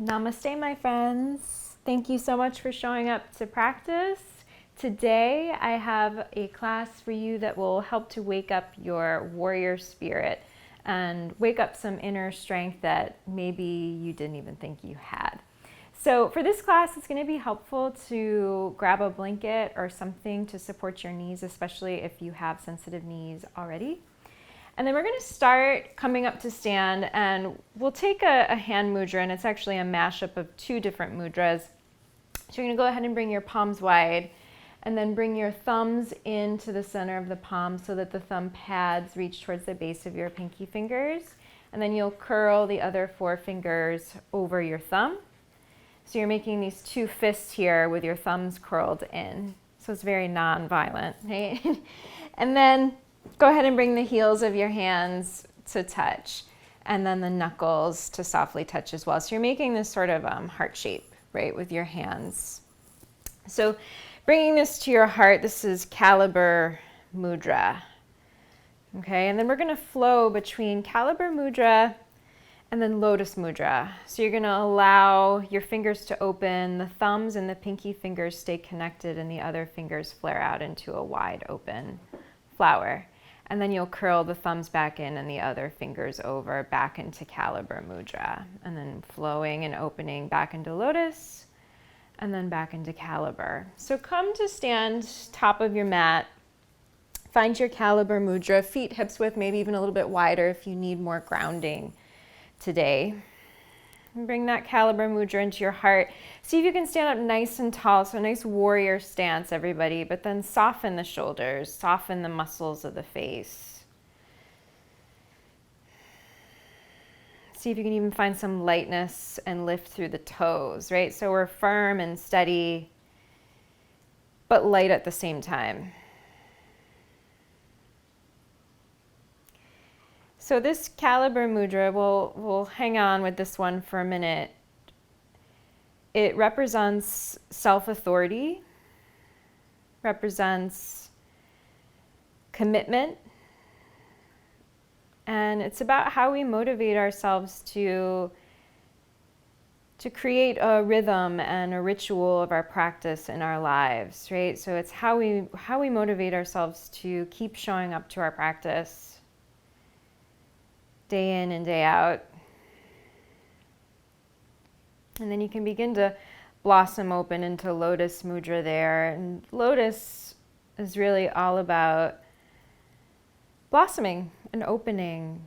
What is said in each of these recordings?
Namaste, my friends. Thank you so much for showing up to practice. Today, I have a class for you that will help to wake up your warrior spirit and wake up some inner strength that maybe you didn't even think you had. So for this class, it's going to be helpful to grab a blanket or something to support your knees, especially if you have sensitive knees already. And then we're going to start coming up to stand, and we'll take a hand mudra, and it's actually a mashup of two different mudras. So you're going to go ahead and bring your palms wide, and then bring your thumbs into the center of the palm so that the thumb pads reach towards the base of your pinky fingers. And then you'll curl the other four fingers over your thumb. So you're making these two fists here with your thumbs curled in. So it's very non-violent, right? And then go ahead and bring the heels of your hands to touch, and then the knuckles to softly touch as well. So you're making this sort of heart shape, right, with your hands. So bringing this to your heart, this is Caliber Mudra. Okay, and then we're going to flow between Caliber Mudra and then Lotus Mudra. So you're going to allow your fingers to open, the thumbs and the pinky fingers stay connected, and the other fingers flare out into a wide open flower. And then you'll curl the thumbs back in and the other fingers over back into Caliber Mudra. And then flowing and opening back into Lotus and then back into Caliber. So come to stand top of your mat. Find your Caliber Mudra, feet hips width, maybe even a little bit wider if you need more grounding today. And bring that Caliber Mudra into your heart. See if you can stand up nice and tall, so a nice warrior stance, everybody, but then soften the shoulders, soften the muscles of the face. See if you can even find some lightness and lift through the toes, right? So we're firm and steady, but light at the same time. So this Caliber Mudra, we'll hang on with this one for a minute. It represents self-authority, represents commitment, and it's about how we motivate ourselves to create a rhythm and a ritual of our practice in our lives, right? So it's how we motivate ourselves to keep showing up to our practice day in and day out. And then you can begin to blossom open into Lotus Mudra there. And Lotus is really all about blossoming and opening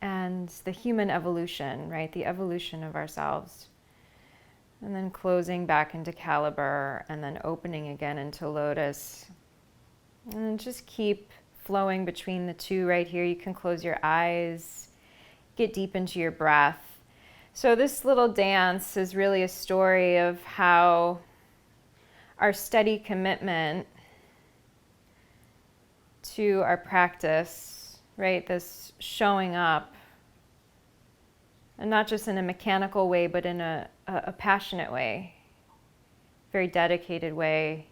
and the human evolution, right? The evolution of ourselves. And then closing back into Caliber and then opening again into Lotus. And then just keep flowing between the two right here. You can close your eyes, get deep into your breath. So this little dance is really a story of how our steady commitment to our practice, right, this showing up, and not just in a mechanical way, but in a passionate way, very dedicated way,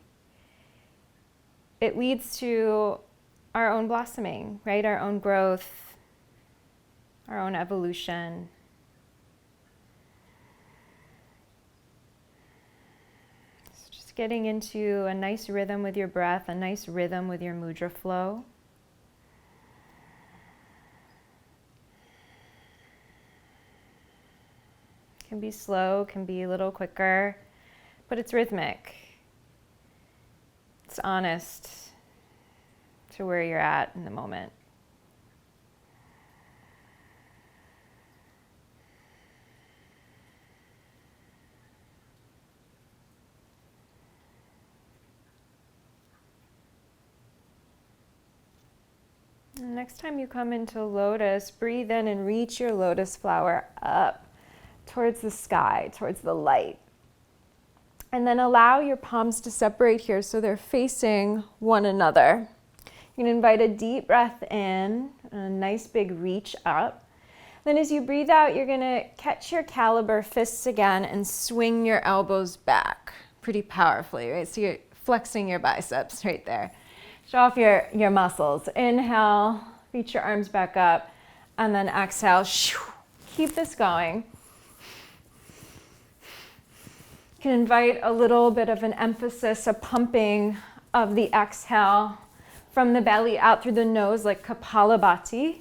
it leads to our own blossoming, right? Our own growth, our own evolution. So just getting into a nice rhythm with your breath, a nice rhythm with your mudra flow. Can be slow, can be a little quicker, but it's rhythmic. It's honest to where you're at in the moment. And next time you come into Lotus, breathe in and reach your lotus flower up towards the sky, towards the light. And then allow your palms to separate here so they're facing one another. You can invite a deep breath in, a nice big reach up. Then as you breathe out, you're going to catch your Caliber fists again and swing your elbows back pretty powerfully, right? So you're flexing your biceps right there. Show off your muscles. Inhale, reach your arms back up, and then exhale. Keep this going. You can invite a little bit of an emphasis, a pumping of the exhale from the belly out through the nose like Kapalabhati.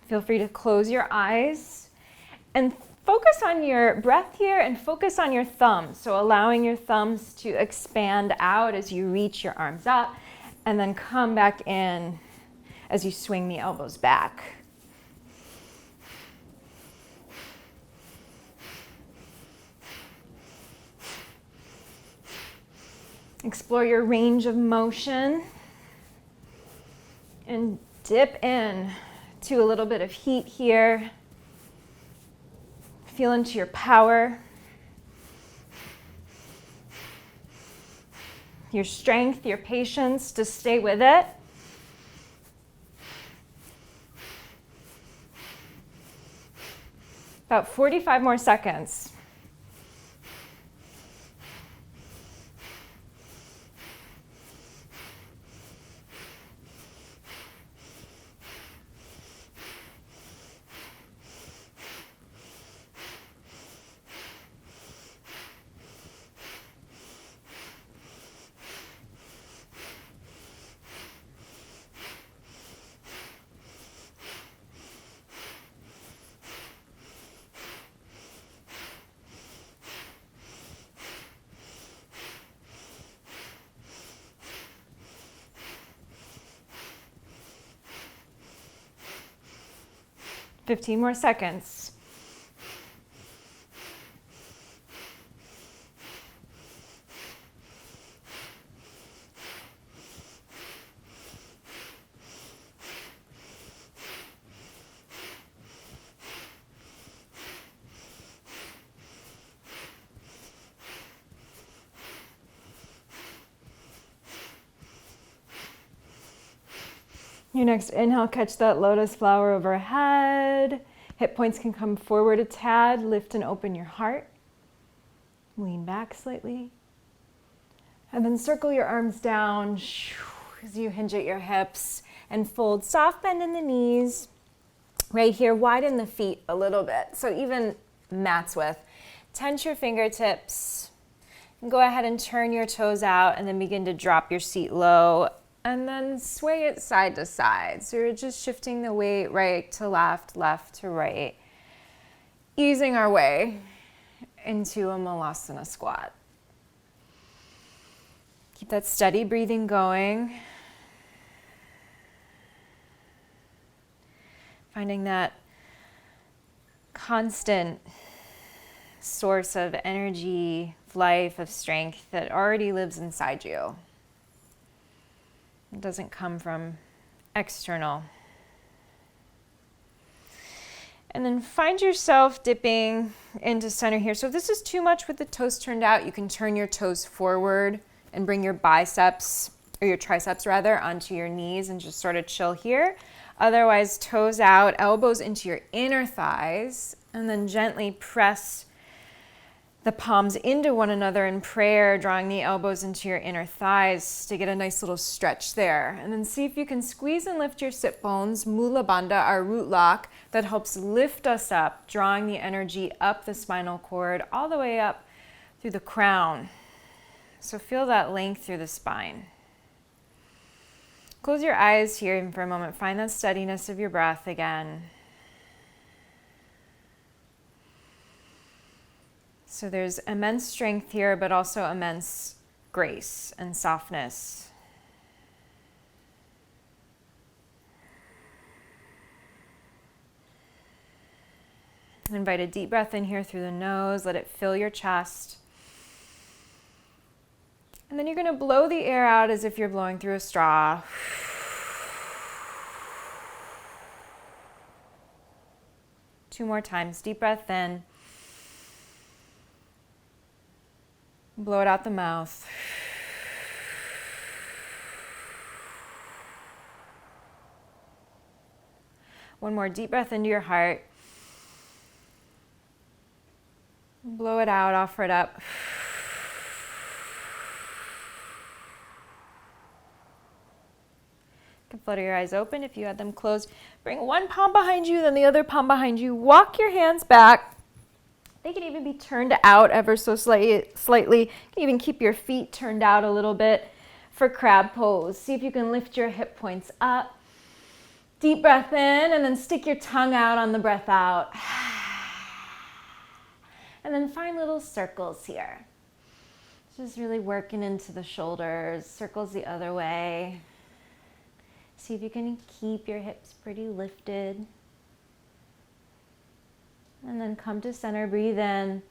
Feel free to close your eyes and focus on your breath here and focus on your thumbs. So allowing your thumbs to expand out as you reach your arms up and then come back in as you swing the elbows back. Explore your range of motion and dip in to a little bit of heat here. Feel into your power, your strength, your patience to stay with it. About 45 more seconds. Fifteen more seconds. Your next inhale, catch that lotus flower overhead. Hip points can come forward a tad. Lift and open your heart. Lean back slightly. And then circle your arms down as you hinge at your hips and fold. Soft bend in the knees. Right here, widen the feet a little bit. So even mat's width. Tense your fingertips. And go ahead and turn your toes out and then begin to drop your seat low. And then sway it side to side. So you're just shifting the weight right to left, left to right. Easing our way into a Malasana squat. Keep that steady breathing going. Finding that constant source of energy, of life, of strength that already lives inside you. It doesn't come from external. And then find yourself dipping into center here. So if this is too much with the toes turned out, you can turn your toes forward and bring your biceps, or your triceps rather, onto your knees and just sort of chill here. Otherwise, toes out, elbows into your inner thighs, and then gently press the palms into one another in prayer, drawing the elbows into your inner thighs to get a nice little stretch there. And then see if you can squeeze and lift your sit bones, Mula Bandha, our root lock, that helps lift us up, drawing the energy up the spinal cord, all the way up through the crown. So feel that length through the spine. Close your eyes here for a moment. Find that steadiness of your breath again. So there's immense strength here, but also immense grace and softness. Invite a deep breath in here through the nose. Let it fill your chest. And then you're going to blow the air out as if you're blowing through a straw. Two more times. Deep breath in. Blow it out the mouth. One more deep breath into your heart. Blow it out, offer it up. You can flutter your eyes open if you had them closed. Bring one palm behind you, then the other palm behind you. Walk your hands back. They can even be turned out ever so slightly. You can even keep your feet turned out a little bit for crab pose. See if you can lift your hip points up. Deep breath in, and then stick your tongue out on the breath out. And then find little circles here. Just really working into the shoulders, circles the other way. See if you can keep your hips pretty lifted. And then come to center, breathe in.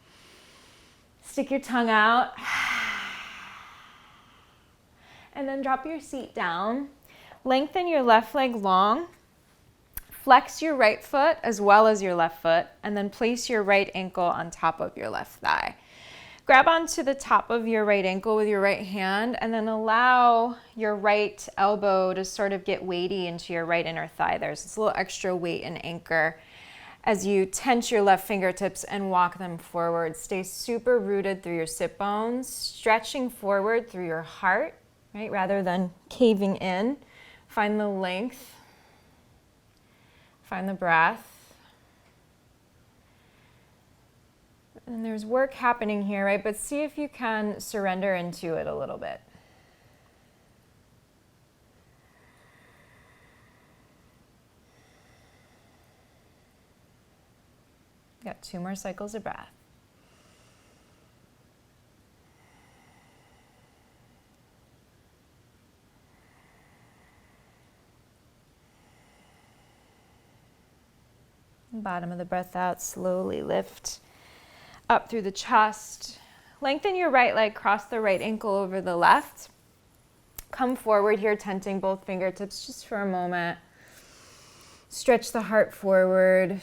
Stick your tongue out. And then drop your seat down. Lengthen your left leg long. Flex your right foot as well as your left foot. And then place your right ankle on top of your left thigh. Grab onto the top of your right ankle with your right hand, and then allow your right elbow to sort of get weighty into your right inner thigh. There's this little extra weight and anchor as you tense your left fingertips and walk them forward. Stay super rooted through your sit bones, stretching forward through your heart, right, rather than caving in. Find the length, find the breath. And there's work happening here, right? But see if you can surrender into it a little bit. Got 2 more cycles of breath. Bottom of the breath out, slowly lift up through the chest. Lengthen your right leg, cross the right ankle over the left. Come forward here, tenting both fingertips just for a moment. Stretch the heart forward.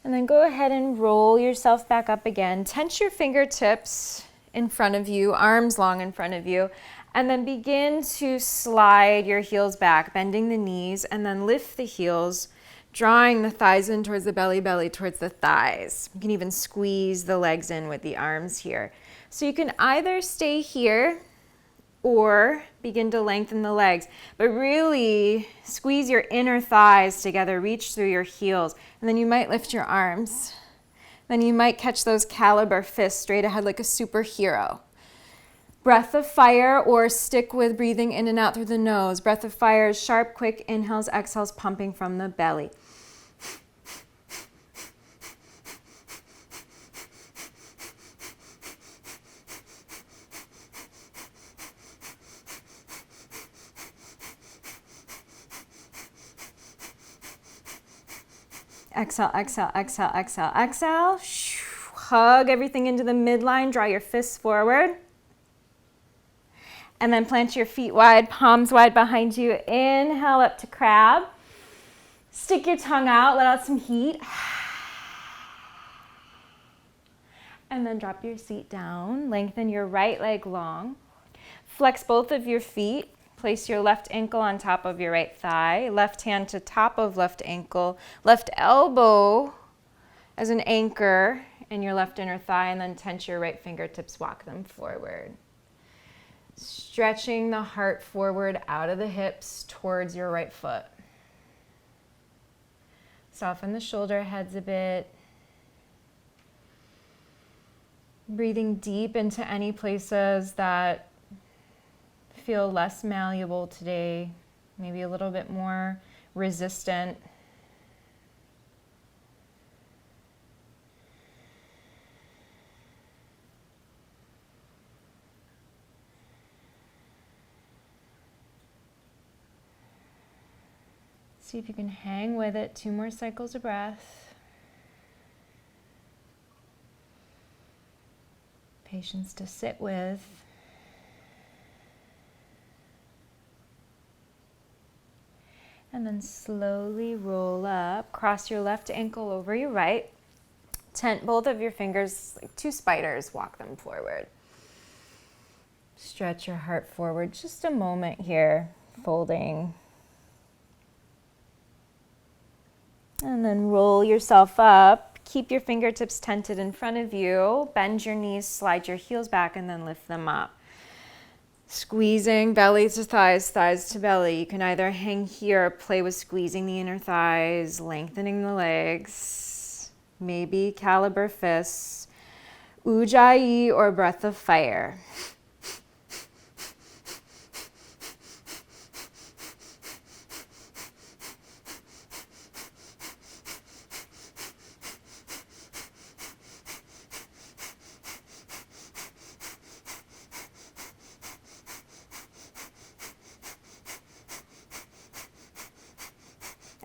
And then go ahead and roll yourself back up again. Tense your fingertips in front of you, arms long in front of you, and then begin to slide your heels back, bending the knees, and then lift the heels, drawing the thighs in towards the belly, belly towards the thighs. You can even squeeze the legs in with the arms here. So you can either stay here or begin to lengthen the legs, but really squeeze your inner thighs together, reach through your heels, and then you might lift your arms. Then you might catch those caliber fists straight ahead like a superhero. Breath of fire, or stick with breathing in and out through the nose. Breath of fire is sharp, quick inhales, exhales, pumping from the belly. Exhale, exhale, exhale, exhale, exhale. Hug everything into the midline. Draw your fists forward. And then plant your feet wide, palms wide behind you. Inhale up to crab. Stick your tongue out, let out some heat. And then drop your seat down. Lengthen your right leg long. Flex both of your feet. Place your left ankle on top of your right thigh. Left hand to top of left ankle. Left elbow as an anchor in your left inner thigh. And then tense your right fingertips, walk them forward. Stretching the heart forward out of the hips towards your right foot. Soften the shoulder heads a bit. Breathing deep into any places that feel less malleable today, maybe a little bit more resistant. See if you can hang with it. 2 more cycles of breath. Patience to sit with. And then slowly roll up. Cross your left ankle over your right. Tent both of your fingers like 2 spiders. Walk them forward. Stretch your heart forward. Just a moment here. Folding. And then roll yourself up. Keep your fingertips tented in front of you. Bend your knees, slide your heels back, and then lift them up. Squeezing belly to thighs, thighs to belly. You can either hang here or play with squeezing the inner thighs, lengthening the legs, maybe caliber fists, ujjayi or breath of fire.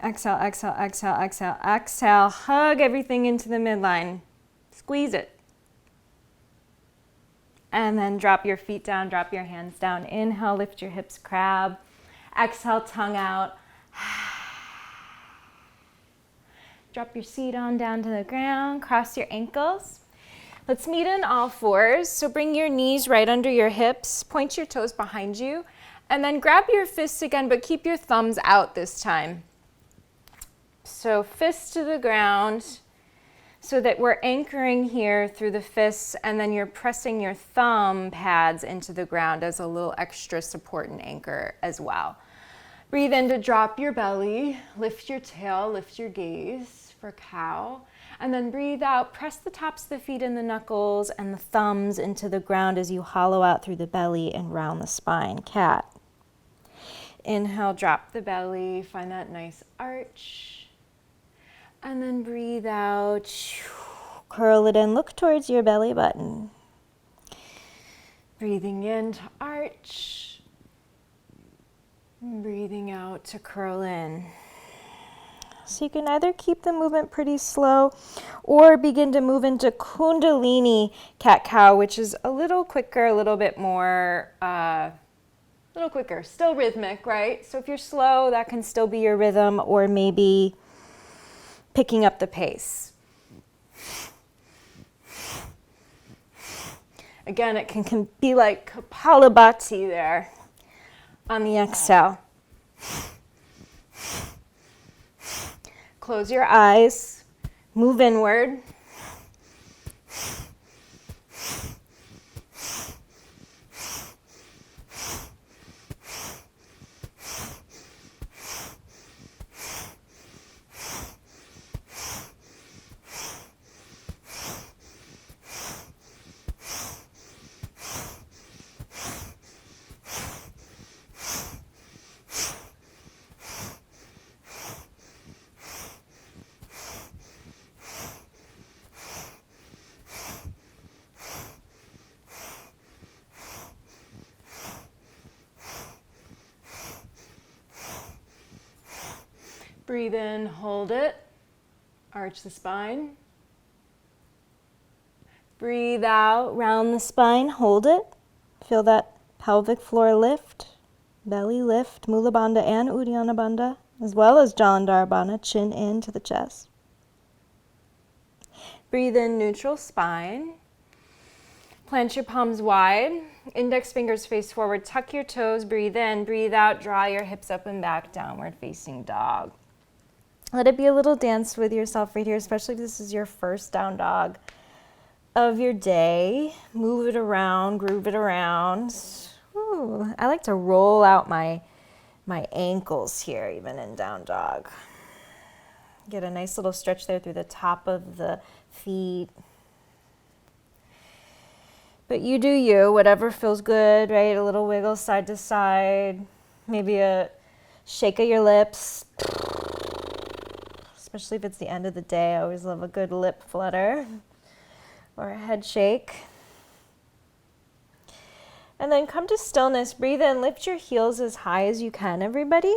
Exhale, exhale, exhale, exhale, exhale. Hug everything into the midline. Squeeze it. And then drop your feet down, drop your hands down. Inhale, lift your hips, crab. Exhale, tongue out. Drop your seat on down to the ground. Cross your ankles. Let's meet in all fours. So bring your knees right under your hips. Point your toes behind you. And then grab your fists again, but keep your thumbs out this time. So fists to the ground so that we're anchoring here through the fists, and then you're pressing your thumb pads into the ground as a little extra support and anchor as well. Breathe in to drop your belly, lift your tail, lift your gaze for cow, and then breathe out, press the tops of the feet and the knuckles and the thumbs into the ground as you hollow out through the belly and round the spine, cat. Inhale, drop the belly, find that nice arch. And then breathe out, curl it in, look towards your belly button. Breathing in to arch, breathing out to curl in. So you can either keep the movement pretty slow or begin to move into Kundalini cat-cow, which is a little quicker, a little bit more, still rhythmic, right? So if you're slow, that can still be your rhythm, or maybe picking up the pace. Again, it can be like Kapalabhati there on the exhale. Close your eyes, move inward. Breathe in, hold it, arch the spine. Breathe out, round the spine, hold it. Feel that pelvic floor lift, belly lift, Mula Bandha and Uddiyana Bandha, as well as Jalandhara Bandha, chin into the chest. Breathe in, neutral spine. Plant your palms wide, index fingers face forward, tuck your toes, breathe in, breathe out, draw your hips up and back, downward facing dog. Let it be a little dance with yourself right here, especially if this is your first down dog of your day. Move it around, groove it around. Ooh, I like to roll out my ankles here, even in down dog. Get a nice little stretch there through the top of the feet. But you do you, whatever feels good, right? A little wiggle side to side, maybe a shake of your lips. Especially if it's the end of the day, I always love a good lip flutter or a head shake. And then come to stillness, breathe in, lift your heels as high as you can, everybody.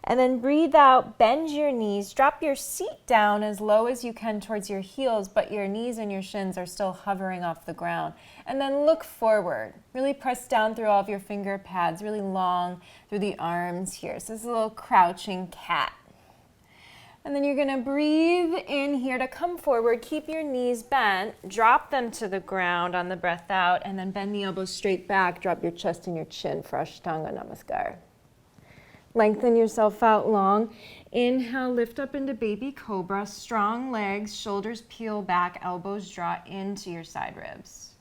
And then breathe out, bend your knees, drop your seat down as low as you can towards your heels, but your knees and your shins are still hovering off the ground. And then look forward, really press down through all of your finger pads, really long through the arms here. So this is a little crouching cat. And then you're going to breathe in here to come forward. Keep your knees bent. Drop them to the ground on the breath out. And then bend the elbows straight back. Drop your chest and your chin for Ashtanga Namaskar. Lengthen yourself out long. Inhale, lift up into baby cobra. Strong legs, shoulders peel back, elbows draw into your side ribs.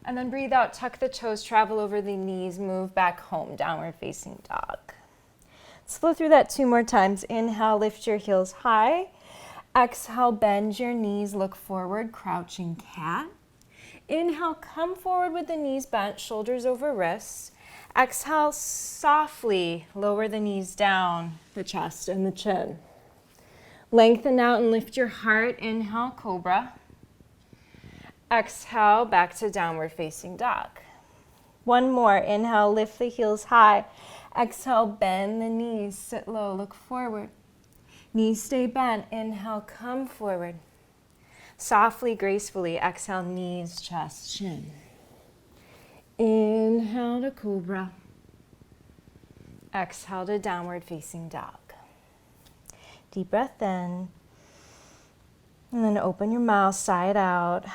And then breathe out, tuck the toes, travel over the knees, move back home, downward facing dog. Let's flow through that 2 more times. Inhale, lift your heels high. Exhale, bend your knees, look forward, crouching cat. Inhale, come forward with the knees bent, shoulders over wrists. Exhale, softly lower the knees down, the chest and the chin. Lengthen out and lift your heart. Inhale, cobra. Exhale, back to downward facing dog. 1 more. Inhale, lift the heels high. Exhale, bend the knees, sit low, look forward. Knees stay bent. Inhale, come forward. Softly, gracefully, exhale, knees, chest, chin. Inhale to cobra. Exhale to downward facing dog. Deep breath in. And then open your mouth, side out.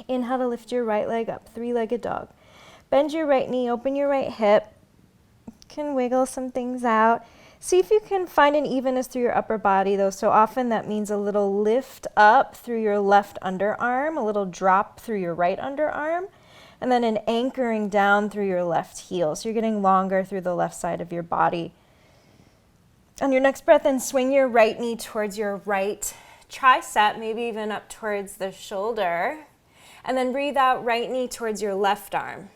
Inhale to lift your right leg up, 3-legged dog. Bend your right knee, open your right hip. You can wiggle some things out. See if you can find an evenness through your upper body, though. So often that means a little lift up through your left underarm, a little drop through your right underarm, and then an anchoring down through your left heel. So you're getting longer through the left side of your body. On your next breath in, swing your right knee towards your right tricep, maybe even up towards the shoulder. And then breathe out, right knee towards your left arm.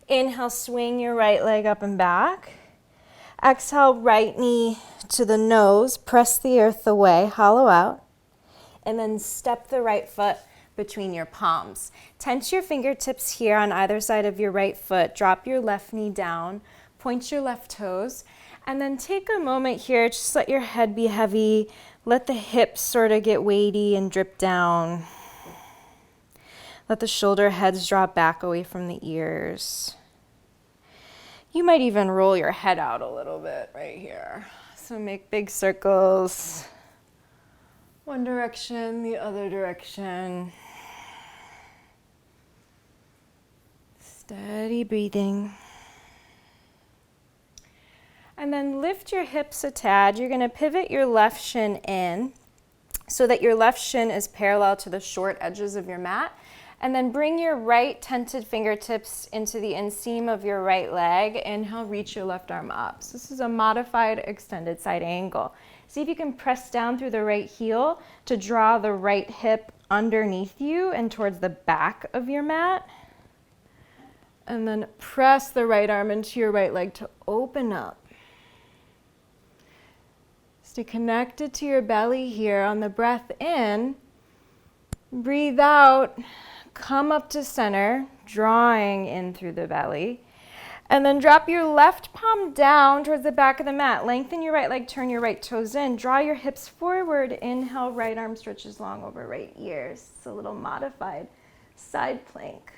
Inhale, swing your right leg up and back. Exhale, right knee to the nose, press the earth away, hollow out. And then step the right foot between your palms. Tense your fingertips here on either side of your right foot. Drop your left knee down, point your left toes, and then take a moment here, just let your head be heavy. Let the hips sort of get weighty and drip down. Let the shoulder heads drop back away from the ears. You might even roll your head out a little bit right here. So make big circles. One direction, the other direction. Steady breathing. And then lift your hips a tad. You're going to pivot your left shin in so that your left shin is parallel to the short edges of your mat. And then bring your right tented fingertips into the inseam of your right leg. Inhale, reach your left arm up. So this is a modified extended side angle. See if you can press down through the right heel to draw the right hip underneath you and towards the back of your mat. And then press the right arm into your right leg to open up. Stay connected to your belly here. On the breath in, breathe out. Come up to center, drawing in through the belly. And then drop your left palm down towards the back of the mat. Lengthen your right leg, turn your right toes in. Draw your hips forward. Inhale, right arm stretches long over right ears. It's a little modified side plank.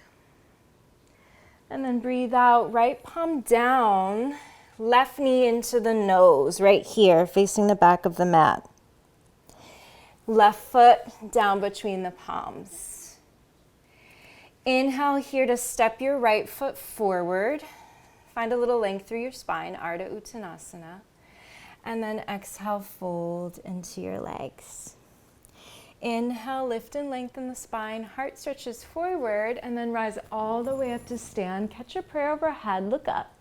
And then breathe out, right palm down, left knee into the nose, right here, facing the back of the mat. Left foot down between the palms. Inhale here to step your right foot forward. Find a little length through your spine, Ardha Uttanasana. And then exhale, fold into your legs. Inhale, lift and lengthen the spine, heart stretches forward, and then rise all the way up to stand. Catch a prayer overhead, look up.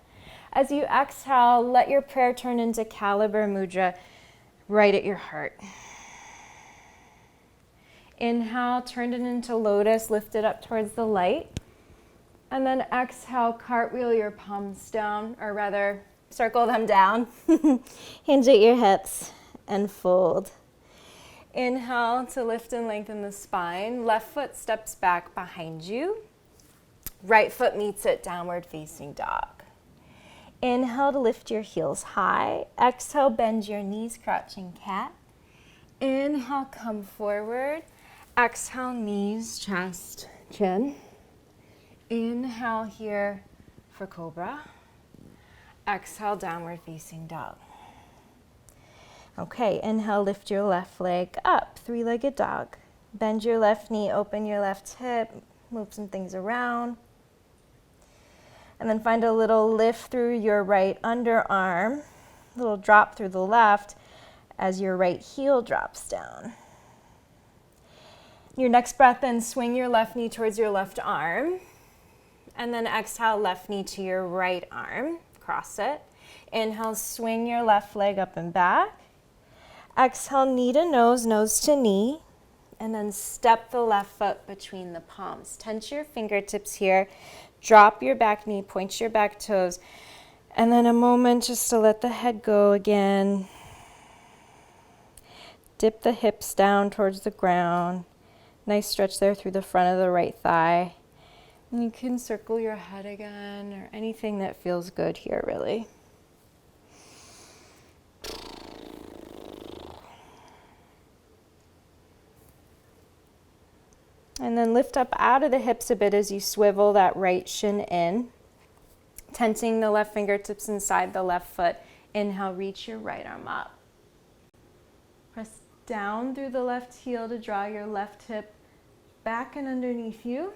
As you exhale, let your prayer turn into Caliber Mudra right at your heart. Inhale, turn it into Lotus, lift it up towards the light. And then exhale, cartwheel your palms down, or rather, circle them down. Hinge at your hips and fold. Inhale to lift and lengthen the spine. Left foot steps back behind you. Right foot meets it, downward facing dog. Inhale to lift your heels high. Exhale, bend your knees, crouching cat. Inhale, come forward. Exhale, knees, chest, chin. Inhale here for cobra. Exhale, downward facing dog. Okay, inhale, lift your left leg up, 3-legged dog. Bend your left knee, open your left hip, move some things around. And then find a little lift through your right underarm, a little drop through the left as your right heel drops down. Your next breath in, swing your left knee towards your left arm. And then exhale, left knee to your right arm. Cross it. Inhale, swing your left leg up and back. Exhale, knee to nose, nose to knee. And then step the left foot between the palms. Tense your fingertips here. Drop your back knee, point your back toes. And then a moment just to let the head go again. Dip the hips down towards the ground. Nice stretch there through the front of the right thigh. And you can circle your head again or anything that feels good here, really. And then lift up out of the hips a bit as you swivel that right shin in. Tensing the left fingertips inside the left foot. Inhale, reach your right arm up. Press down through the left heel to draw your left hip back and underneath you.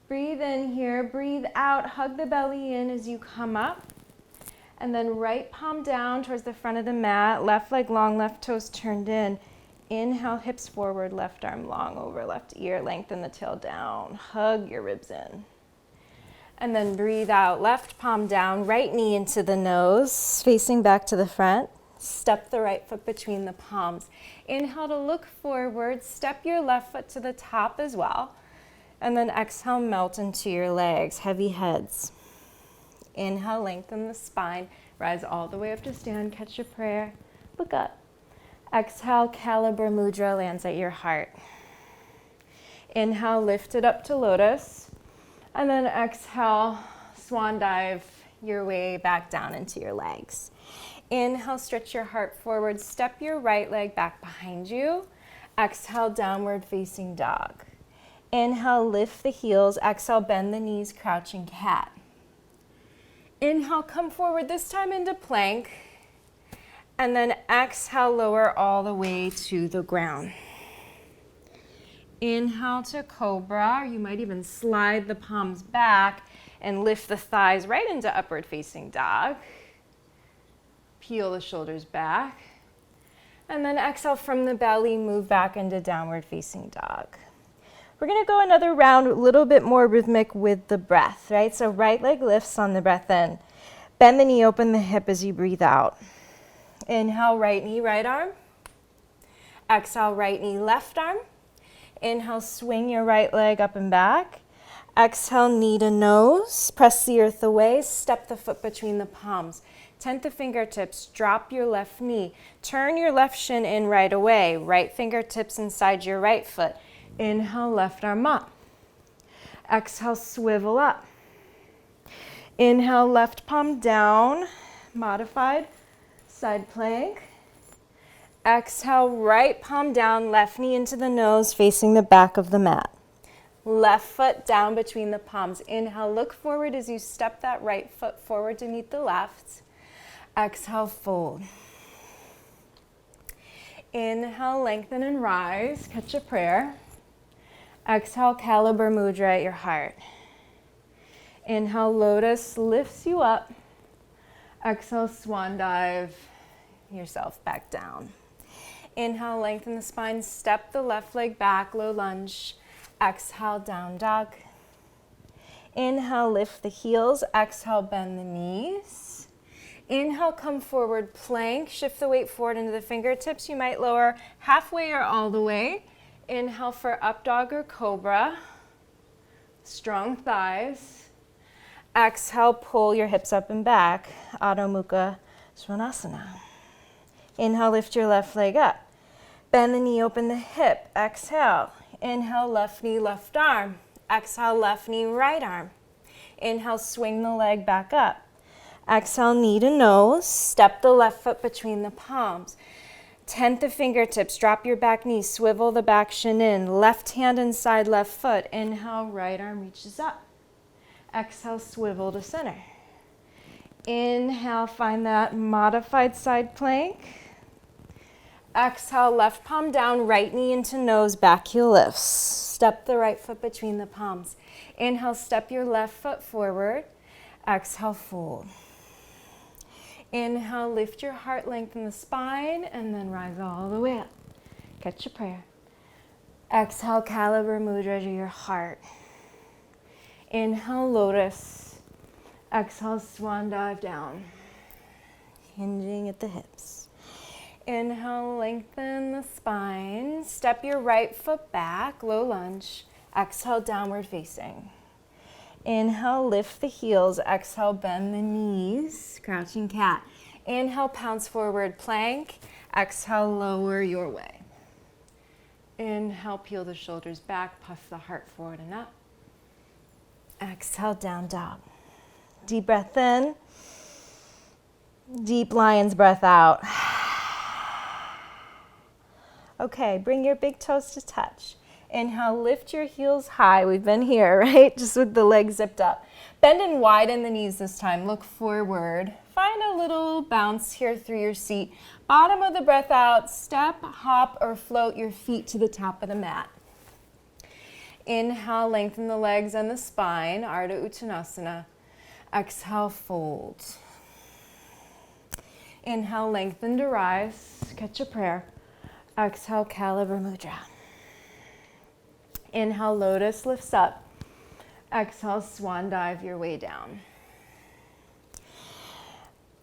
Breathe in here, breathe out, hug the belly in as you come up. And then right palm down towards the front of the mat, left leg long, left toes turned in. Inhale, hips forward, left arm long over left ear, lengthen the tail down, hug your ribs in. And then breathe out, left palm down, right knee into the nose, facing back to the front. Step the right foot between the palms. Inhale to look forward, step your left foot to the top as well. And then exhale, melt into your legs, heavy heads. Inhale, lengthen the spine, rise all the way up to stand, catch your prayer, look up. Exhale, Caliber Mudra lands at your heart. Inhale, lift it up to Lotus. And then exhale, swan dive your way back down into your legs. Inhale, stretch your heart forward, step your right leg back behind you. Exhale, downward facing dog. Inhale, lift the heels. Exhale, bend the knees, crouching cat. Inhale, come forward, this time into plank. And then exhale, lower all the way to the ground. Inhale to cobra. You might even slide the palms back and lift the thighs right into upward facing dog. Peel the shoulders back. And then exhale from the belly, move back into downward facing dog. We're going to go another round, a little bit more rhythmic with the breath, right? So right leg lifts on the breath in. Bend the knee, open the hip as you breathe out. Inhale, right knee, right arm. Exhale, right knee, left arm. Inhale, swing your right leg up and back. Exhale, knee to nose. Press the earth away. Step the foot between the palms. Tent the fingertips. Drop your left knee. Turn your left shin in right away. Right fingertips inside your right foot. Inhale, left arm up. Exhale, swivel up. Inhale, left palm down. Modified side plank. Exhale, right palm down, left knee into the nose, facing the back of the mat. Left foot down between the palms. Inhale, look forward as you step that right foot forward to meet the left. Exhale, fold. Inhale, lengthen and rise. Catch a prayer. Exhale, Caliber Mudra at your heart. Inhale, Lotus lifts you up. Exhale, swan dive yourself back down. Inhale, lengthen the spine, step the left leg back, low lunge. Exhale, down dog. Inhale, lift the heels. Exhale, bend the knees. Inhale, come forward, plank. Shift the weight forward into the fingertips. You might lower halfway or all the way. Inhale for up dog or cobra. Strong thighs. Exhale, pull your hips up and back. Adho Mukha Svanasana. Inhale, lift your left leg up. Bend the knee, open the hip. Exhale. Inhale, left knee, left arm. Exhale, left knee, right arm. Inhale, swing the leg back up. Exhale, knee to nose. Step the left foot between the palms. Tent the fingertips. Drop your back knee. Swivel the back shin in. Left hand inside left foot. Inhale, right arm reaches up. Exhale, swivel to center. Inhale, find that modified side plank. Exhale, left palm down, right knee into nose, back heel lifts. Step the right foot between the palms. Inhale, step your left foot forward. Exhale, fold. Inhale, lift your heart, lengthen the spine, and then rise all the way up. Catch your prayer. Exhale, Caliber Mudra to your heart. Inhale, Lotus. Exhale, Swan Dive down. Hinging at the hips. Inhale, lengthen the spine. Step your right foot back, low lunge. Exhale, downward facing. Inhale, lift the heels. Exhale, bend the knees, crouching cat. Inhale, pounce forward, plank. Exhale, lower your way. Inhale, peel the shoulders back, puff the heart forward and up. Exhale, down dog. Deep breath in. Deep lion's breath out. Okay, bring your big toes to touch. Inhale, lift your heels high. We've been here, right? Just with the legs zipped up. Bend and widen the knees this time. Look forward. Find a little bounce here through your seat. Bottom of the breath out. Step, hop, or float your feet to the top of the mat. Inhale, lengthen the legs and the spine. Ardha Uttanasana. Exhale, fold. Inhale, lengthen to rise. Catch a prayer. Exhale, Caliber Mudra. Inhale, Lotus lifts up. Exhale, Swan Dive your way down.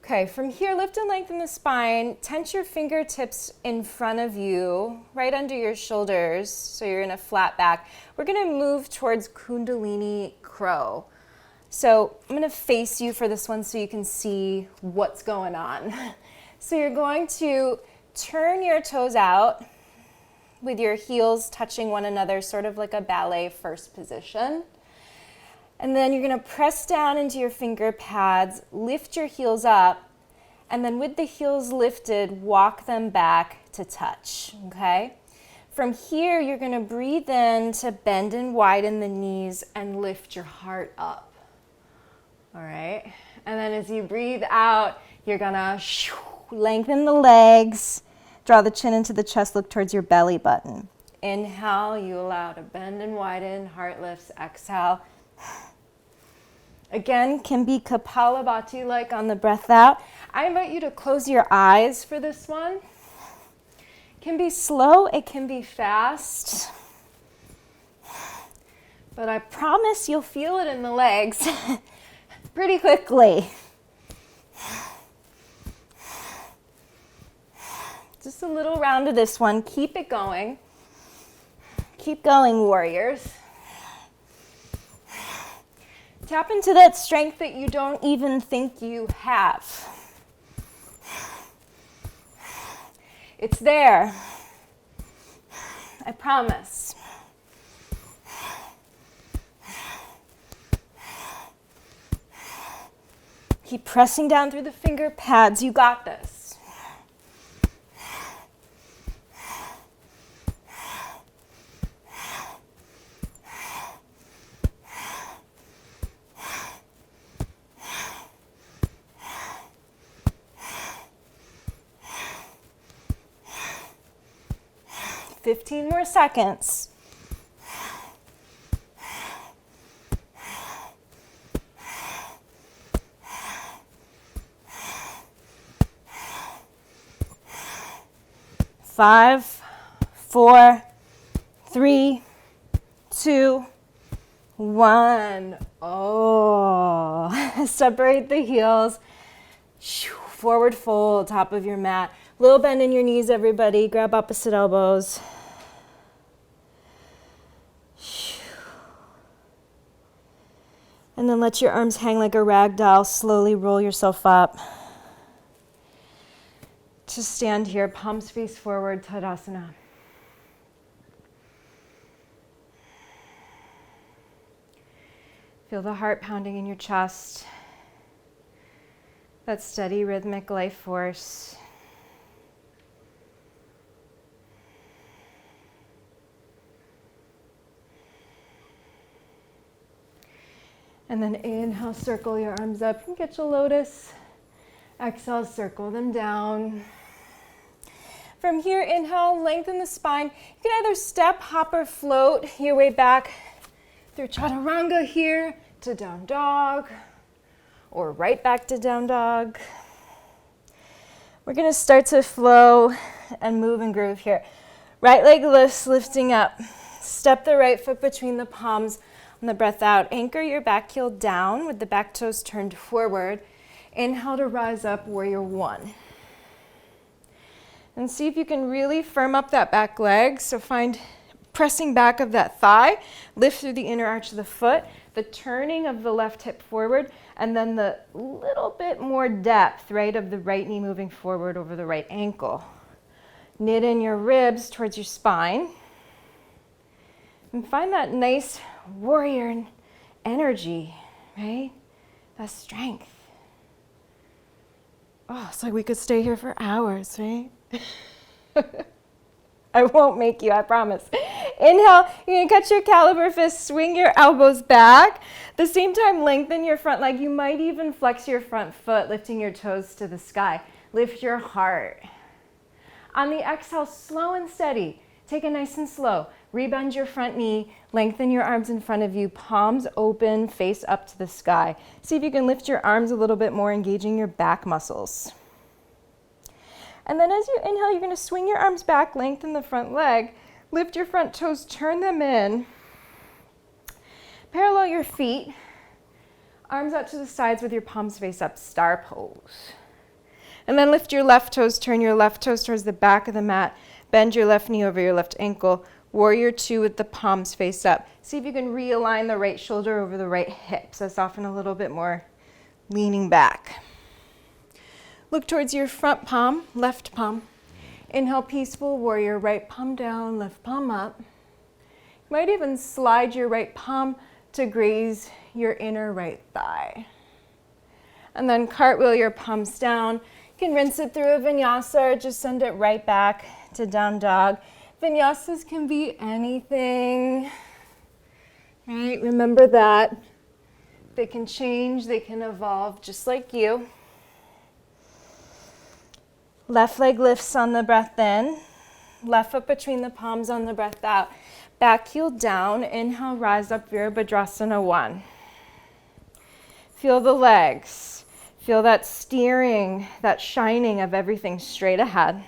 Okay, from here, lift and lengthen the spine. Tense your fingertips in front of you, right under your shoulders, so you're in a flat back. We're gonna move towards Kundalini Crow. So I'm gonna face you for this one so you can see what's going on. So you're going to turn your toes out with your heels touching one another, sort of like a ballet first position. And then you're gonna press down into your finger pads, lift your heels up, and then with the heels lifted, walk them back to touch, okay? From here, you're gonna breathe in to bend and widen the knees and lift your heart up, all right? And then as you breathe out, you're gonna lengthen the legs, draw the chin into the chest, look towards your belly button. Inhale, you allow to bend and widen, heart lifts, exhale. Again, can be Kapalabhati-like on the breath out. I invite you to close your eyes for this one. It can be slow, it can be fast. But I promise you'll feel it in the legs pretty quickly. Just a little round of this one. Keep it going. Keep going, warriors. Tap into that strength that you don't even think you have. It's there. I promise. Keep pressing down through the finger pads. You got this. Fifteen more seconds. Five, 4, 3, 2, 1. Oh, separate the heels. Forward fold, top of your mat. Little bend in your knees, everybody. Grab opposite elbows. And then let your arms hang like a rag doll. Slowly roll yourself up. Just stand here, palms face forward, Tadasana. Feel the heart pounding in your chest. That steady rhythmic life force. And then inhale, circle your arms up and get your lotus. Exhale, circle them down. From here, inhale, lengthen the spine. You can either step, hop, or float your way back through chaturanga here to down dog, or right back to down dog. We're gonna start to flow and move and groove here. Right leg lifts, lifting up. Step the right foot between the palms on the breath out. Anchor your back heel down with the back toes turned forward. Inhale to rise up, warrior one. And see if you can really firm up that back leg. So find pressing back of that thigh, lift through the inner arch of the foot, the turning of the left hip forward, and then the little bit more depth, right, of the right knee moving forward over the right ankle. Knit in your ribs towards your spine. And find that nice warrior energy, right? That strength. Oh, it's like we could stay here for hours, right? I won't make you, I promise. Inhale, you're gonna catch your caliber fist, swing your elbows back. At the same time, lengthen your front leg. You might even flex your front foot, lifting your toes to the sky. Lift your heart. On the exhale, slow and steady. Take it nice and slow. Rebend your front knee, lengthen your arms in front of you, palms open, face up to the sky. See if you can lift your arms a little bit more, engaging your back muscles. And then as you inhale, you're gonna swing your arms back, lengthen the front leg, lift your front toes, turn them in. Parallel your feet, arms out to the sides with your palms face up, star pose. And then lift your left toes, turn your left toes towards the back of the mat, bend your left knee over your left ankle, warrior two with the palms face up. See if you can realign the right shoulder over the right hip. So it's often a little bit more leaning back. Look towards your front palm, left palm. Inhale, peaceful warrior, right palm down, left palm up. You might even slide your right palm to graze your inner right thigh. And then cartwheel your palms down. You can rinse it through a vinyasa or just send it right back to down dog. Vinyasas can be anything, right? Remember that. They can change, they can evolve just like you. Left leg lifts on the breath in. Left foot between the palms on the breath out. Back heel down. Inhale, rise up, Virabhadrasana 1. Feel the legs. Feel that steering, that shining of everything straight ahead.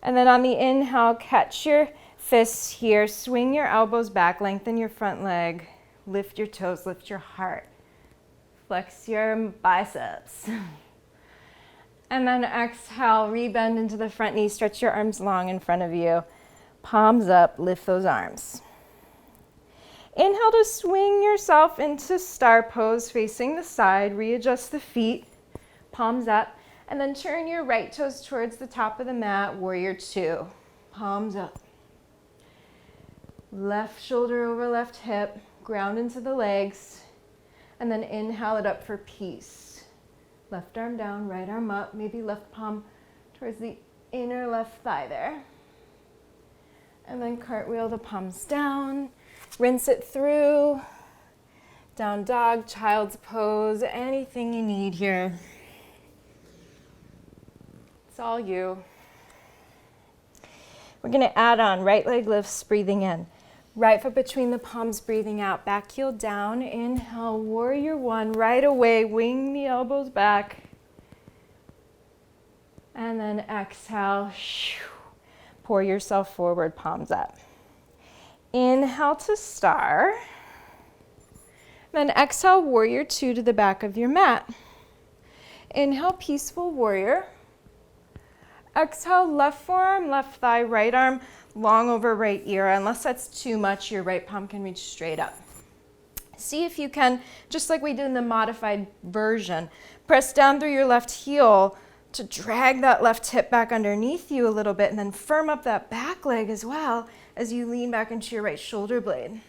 And then on the inhale, catch your fists here. Swing your elbows back. Lengthen your front leg. Lift your toes. Lift your heart. Flex your biceps. And then exhale, rebend into the front knee. Stretch your arms long in front of you. Palms up, lift those arms. Inhale to swing yourself into star pose, facing the side. Readjust the feet, palms up. And then turn your right toes towards the top of the mat, warrior two. Palms up. Left shoulder over left hip, ground into the legs. And then inhale it up for peace. Left arm down, right arm up, maybe left palm towards the inner left thigh there. And then cartwheel the palms down, rinse it through, down dog, child's pose, anything you need here. It's all you. We're gonna add on right leg lifts, breathing in. Right foot between the palms, breathing out. Back heel down. Inhale, warrior one. Right away, wing the elbows back. And then exhale, pour yourself forward, palms up. Inhale to star. Then exhale, warrior two to the back of your mat. Inhale, peaceful warrior. Exhale, left forearm, left thigh, right arm, long over right ear. Unless that's too much, your right palm can reach straight up. See if you can, just like we did in the modified version, press down through your left heel to drag that left hip back underneath you a little bit, and then firm up that back leg as well as you lean back into your right shoulder blade.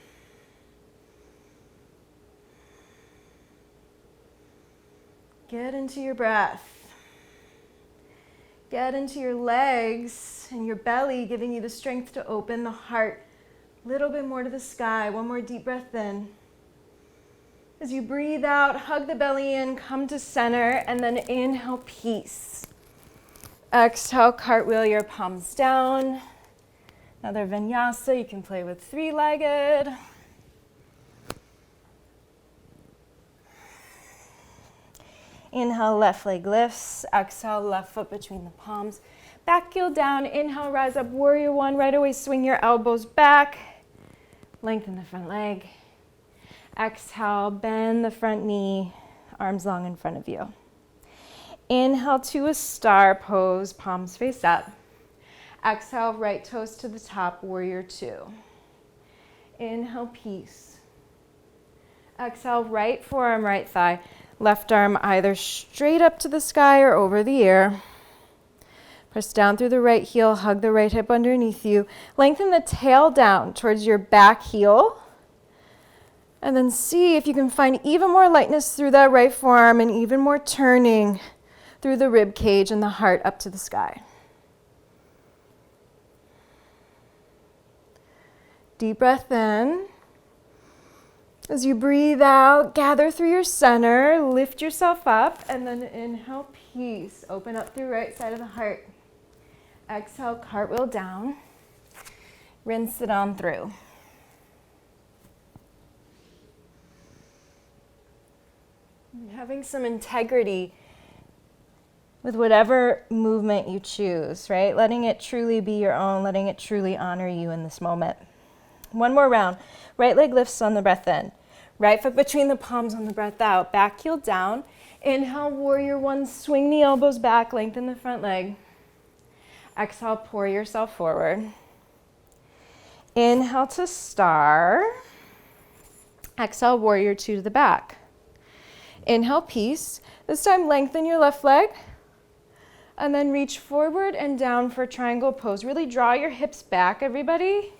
Get into your breath. Get into your legs and your belly, giving you the strength to open the heart a little bit more to the sky. One more deep breath in. As you breathe out, hug the belly in, come to center, and then inhale, peace. Exhale, cartwheel your palms down. Another vinyasa, you can play with three-legged. Inhale, left leg lifts. Exhale, left foot between the palms. Back heel down, inhale, rise up, warrior one. Right away, swing your elbows back. Lengthen the front leg. Exhale, bend the front knee, arms long in front of you. Inhale to a star pose, palms face up. Exhale, right toes to the top, warrior two. Inhale, peace. Exhale, right forearm, right thigh. Left arm either straight up to the sky or over the ear. Press down through the right heel, hug the right hip underneath you. Lengthen the tail down towards your back heel. And then see if you can find even more lightness through that right forearm and even more turning through the rib cage and the heart up to the sky. Deep breath in. As you breathe out, gather through your center, lift yourself up, and then inhale, peace. Open up through right side of the heart. Exhale, cartwheel down. Rinse it on through. Having some integrity with whatever movement you choose, right? Letting it truly be your own, letting it truly honor you in this moment. One more round. Right leg lifts on the breath in. Right foot between the palms on the breath out. Back heel down. Inhale, warrior one. Swing the elbows back. Lengthen the front leg. Exhale, pour yourself forward. Inhale to star. Exhale, warrior two to the back. Inhale, peace. This time, lengthen your left leg. And then reach forward and down for triangle pose. Really draw your hips back, everybody.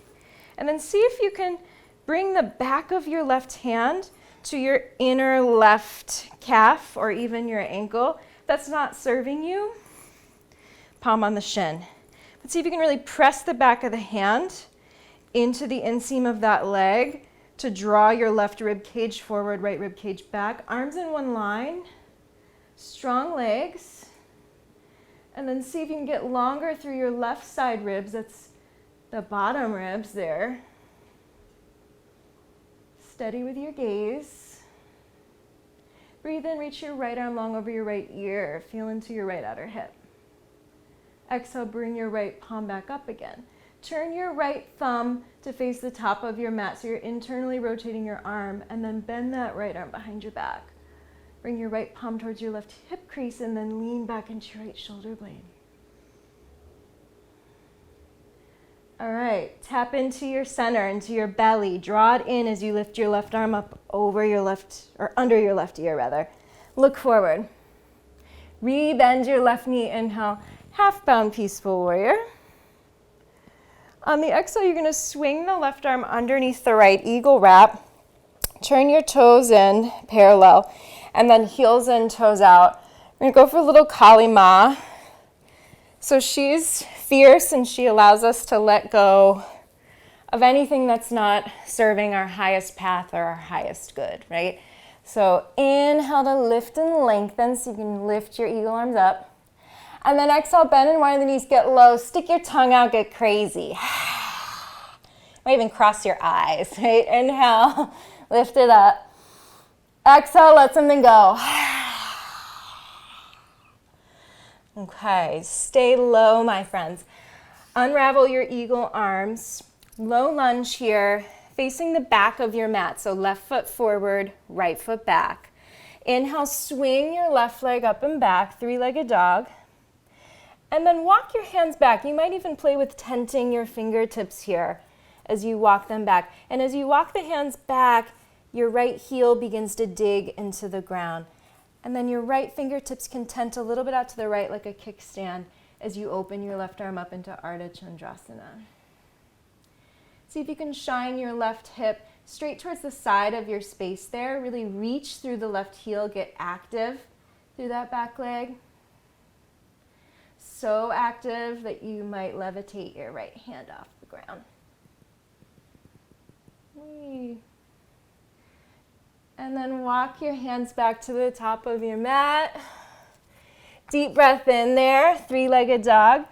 And then see if you can bring the back of your left hand to your inner left calf or even your ankle. That's not serving you. Palm on the shin. But see if you can really press the back of the hand into the inseam of that leg to draw your left rib cage forward, right rib cage back. Arms in one line. Strong legs. And then see if you can get longer through your left side ribs. That's the bottom ribs there. Steady with your gaze. Breathe in, reach your right arm long over your right ear. Feel into your right outer hip. Exhale, bring your right palm back up again. Turn your right thumb to face the top of your mat so you're internally rotating your arm, and then bend that right arm behind your back. Bring your right palm towards your left hip crease and then lean back into your right shoulder blade. All right, tap into your center, into your belly. Draw it in as you lift your left arm up over your left, or under your left ear rather. Look forward. Re-bend your left knee, inhale, half bound peaceful warrior. On the exhale, you're gonna swing the left arm underneath the right, eagle wrap. Turn your toes in parallel, and then heels in, toes out. We're gonna go for a little Kali Ma. So she's fierce and she allows us to let go of anything that's not serving our highest path or our highest good, right? So inhale to lift and lengthen so you can lift your eagle arms up. And then exhale, bend and widen the knees, get low, stick your tongue out, get crazy. Might even cross your eyes, right? Inhale, lift it up. Exhale, let something go. Okay, stay low, my friends. Unravel your eagle arms. Low lunge here, facing the back of your mat. So left foot forward, right foot back. Inhale, swing your left leg up and back, three-legged dog. And then walk your hands back. You might even play with tenting your fingertips here as you walk them back. And as you walk the hands back, your right heel begins to dig into the ground. And then your right fingertips can tent a little bit out to the right like a kickstand as you open your left arm up into Ardha Chandrasana. See if you can shine your left hip straight towards the side of your space there. Really reach through the left heel, get active through that back leg. So active that you might levitate your right hand off the ground. And then walk your hands back to the top of your mat. Deep breath in there, three-legged dog.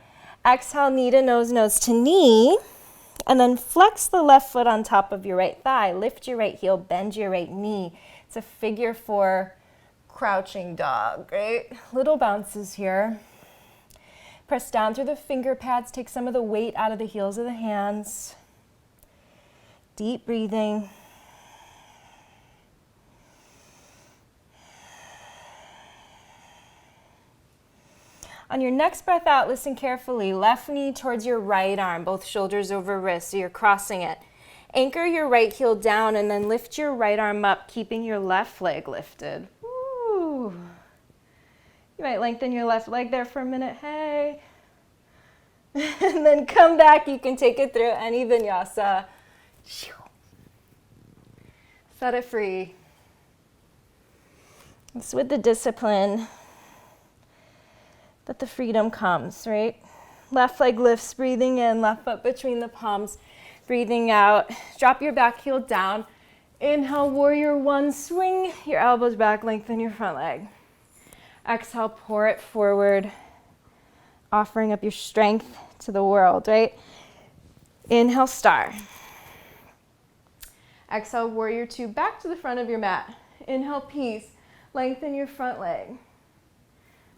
Exhale, knee to nose, nose to knee. And then flex the left foot on top of your right thigh. Lift your right heel, bend your right knee. It's a figure four crouching dog, right? Little bounces here. Press down through the finger pads. Take some of the weight out of the heels of the hands. Deep breathing. On your next breath out, listen carefully. Left knee towards your right arm, both shoulders over wrist, so you're crossing it. Anchor your right heel down and then lift your right arm up, keeping your left leg lifted. Woo. You might lengthen your left leg there for a minute. Hey. And then come back. You can take it through any vinyasa. Set it free. It's with the discipline that the freedom comes, right? Left leg lifts, breathing in, left foot between the palms, breathing out. Drop your back heel down. Inhale, warrior one, swing your elbows back, lengthen your front leg. Exhale, pour it forward, offering up your strength to the world, right? Inhale, star. Exhale, warrior two, back to the front of your mat. Inhale, peace, lengthen your front leg.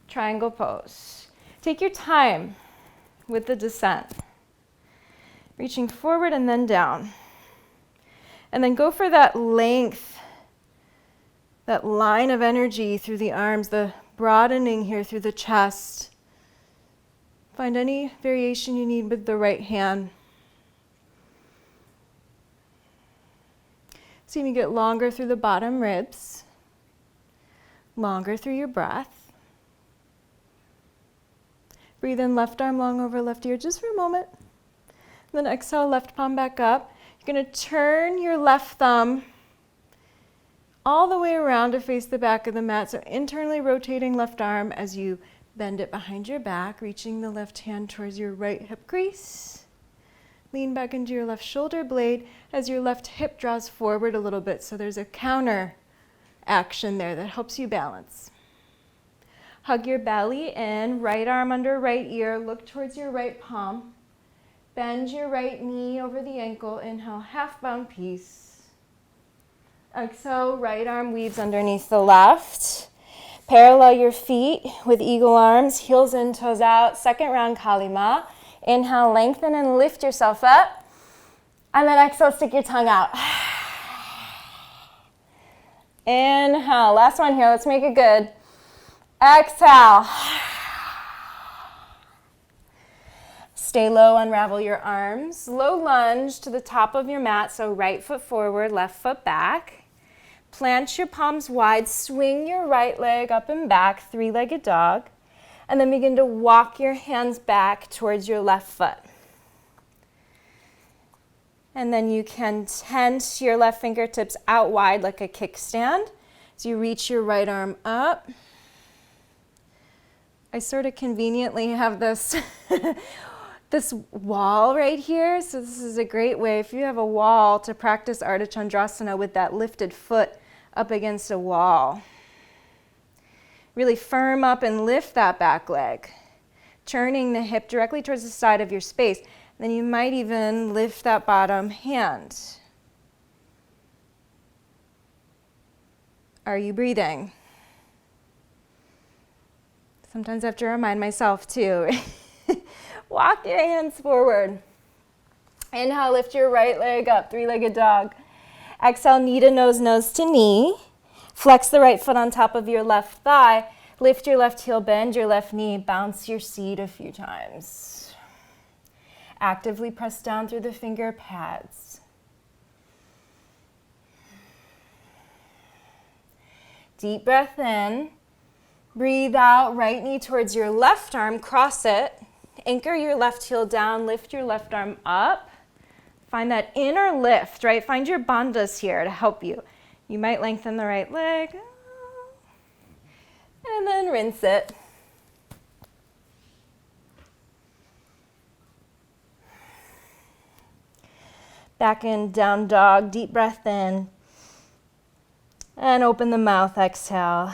Triangle pose. Take your time with the descent. Reaching forward and then down. And then go for that length, that line of energy through the arms, the broadening here through the chest. Find any variation you need with the right hand. See if you get longer through the bottom ribs, longer through your breath. Breathe in, left arm long over left ear just for a moment. Then exhale, left palm back up. You're going to turn your left thumb all the way around to face the back of the mat. So internally rotating left arm as you bend it behind your back, reaching the left hand towards your right hip crease. Lean back into your left shoulder blade as your left hip draws forward a little bit. So there's a counter action there that helps you balance. Hug your belly in, right arm under right ear, look towards your right palm. Bend your right knee over the ankle. Inhale, half bound peace. Exhale, right arm weaves underneath the left. Parallel your feet with eagle arms, heels in, toes out. Second round Kalima. Inhale, lengthen and lift yourself up. And then exhale, stick your tongue out. Inhale, last one here, let's make it good. Exhale. Stay low, unravel your arms. Low lunge to the top of your mat, so right foot forward, left foot back. Plant your palms wide, swing your right leg up and back, three-legged dog. And then begin to walk your hands back towards your left foot. And then you can tense your left fingertips out wide like a kickstand. So you reach your right arm up. I sort of conveniently have this, this wall right here. So this is a great way, if you have a wall, to practice Ardha Chandrasana with that lifted foot up against a wall. Really firm up and lift that back leg, turning the hip directly towards the side of your space. Then you might even lift that bottom hand. Are you breathing? Sometimes I have to remind myself too. Walk your hands forward. Inhale, lift your right leg up, three-legged dog. Exhale, knee to nose, nose to knee. Flex the right foot on top of your left thigh. Lift your left heel, bend your left knee, bounce your seat a few times. Actively press down through the finger pads. Deep breath in. Breathe out, right knee towards your left arm, cross it. Anchor your left heel down, lift your left arm up. Find that inner lift, right? Find your bandhas here to help you. You might lengthen the right leg. And then rinse it. Back in down dog, deep breath in. And open the mouth, exhale.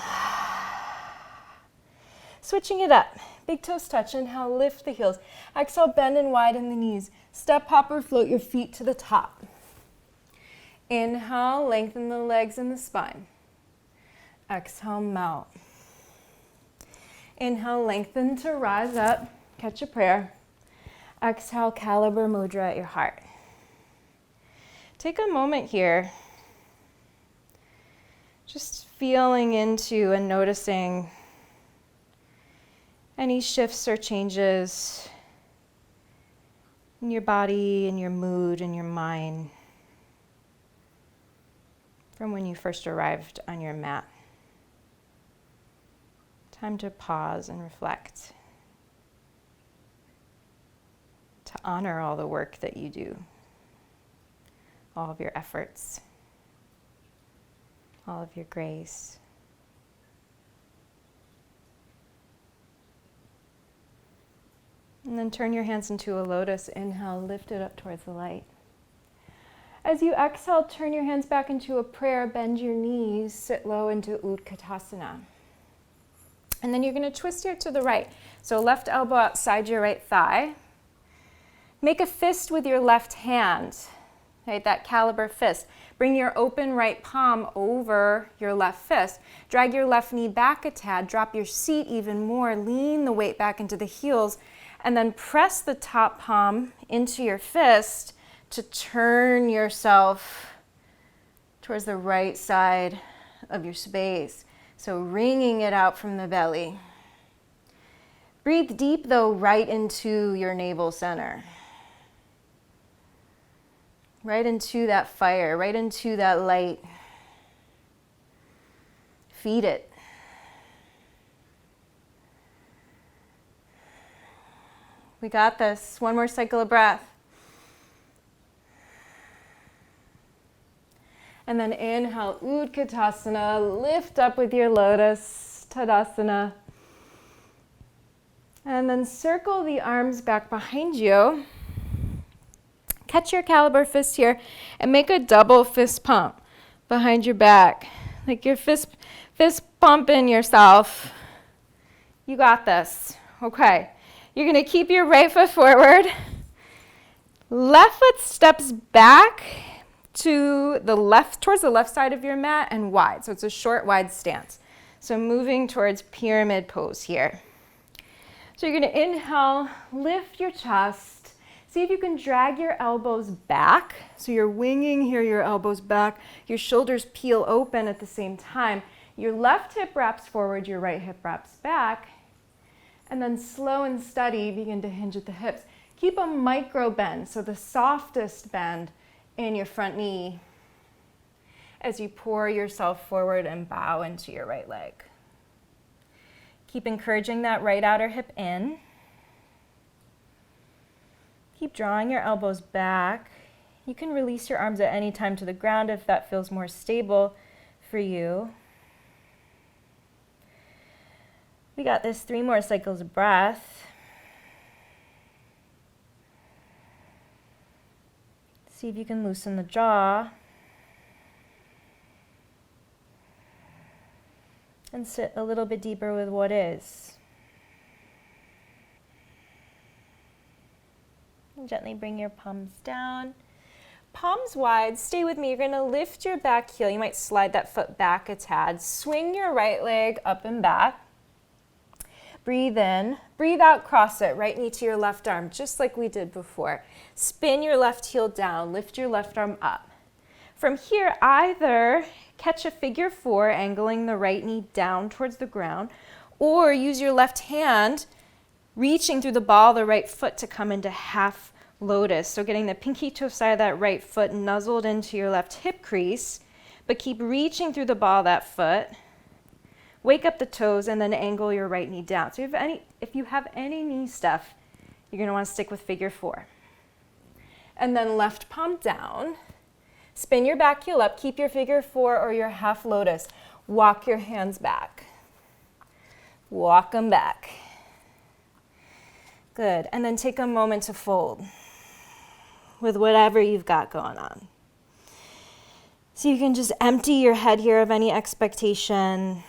Switching it up. Big toes touch. Inhale, lift the heels. Exhale, bend and widen the knees. Step, hop, or float your feet to the top. Inhale, lengthen the legs and the spine. Exhale, melt. Inhale, lengthen to rise up. Catch a prayer. Exhale, caliber mudra at your heart. Take a moment here, just feeling into and noticing any shifts or changes in your body, in your mood, in your mind from when you first arrived on your mat. Time to pause and reflect, to honor all the work that you do, all of your efforts, all of your grace. And then turn your hands into a lotus. Inhale, lift it up towards the light. As you exhale, turn your hands back into a prayer, bend your knees, sit low into Utkatasana. And then you're going to twist here to the right. So left elbow outside your right thigh. Make a fist with your left hand, right? That caliber fist. Bring your open right palm over your left fist. Drag your left knee back a tad. Drop your seat even more. Lean the weight back into the heels. And then press the top palm into your fist to turn yourself towards the right side of your space. So wringing it out from the belly. Breathe deep though, right into your navel center. Right into that fire, right into that light. Feed it. We got this. One more cycle of breath. And then inhale, Utkatasana, lift up with your lotus, Tadasana. And then circle the arms back behind you. Catch your caliber fist here and make a double fist pump behind your back. Like you're fist pumping yourself. You got this. Okay. You're going to keep your right foot forward. Left foot steps back to the left, towards the left side of your mat and wide. So it's a short, wide stance. So moving towards pyramid pose here. So you're going to inhale, lift your chest. See if you can drag your elbows back. So you're winging here, your elbows back. Your shoulders peel open at the same time. Your left hip wraps forward, your right hip wraps back. And then slow and steady, begin to hinge at the hips. Keep a micro bend, so the softest bend in your front knee as you pour yourself forward and bow into your right leg. Keep encouraging that right outer hip in. Keep drawing your elbows back. You can release your arms at any time to the ground if that feels more stable for you. We got this. 3 more cycles of breath. See if you can loosen the jaw. And sit a little bit deeper with what is. And gently bring your palms down. Palms wide. Stay with me. You're going to lift your back heel. You might slide that foot back a tad. Swing your right leg up and back. Breathe in. Breathe out, cross it. Right knee to your left arm, just like we did before. Spin your left heel down. Lift your left arm up. From here, either catch a figure 4, angling the right knee down towards the ground, or use your left hand, reaching through the ball of the right foot to come into half lotus. So getting the pinky toe side of that right foot nuzzled into your left hip crease, but keep reaching through the ball of that foot. Wake up the toes and then angle your right knee down. So if you have any knee stuff, you're going to want to stick with figure 4. And then left palm down. Spin your back heel up. Keep your figure 4 or your half lotus. Walk your hands back. Walk them back. Good. And then take a moment to fold with whatever you've got going on. So you can just empty your head here of any expectation,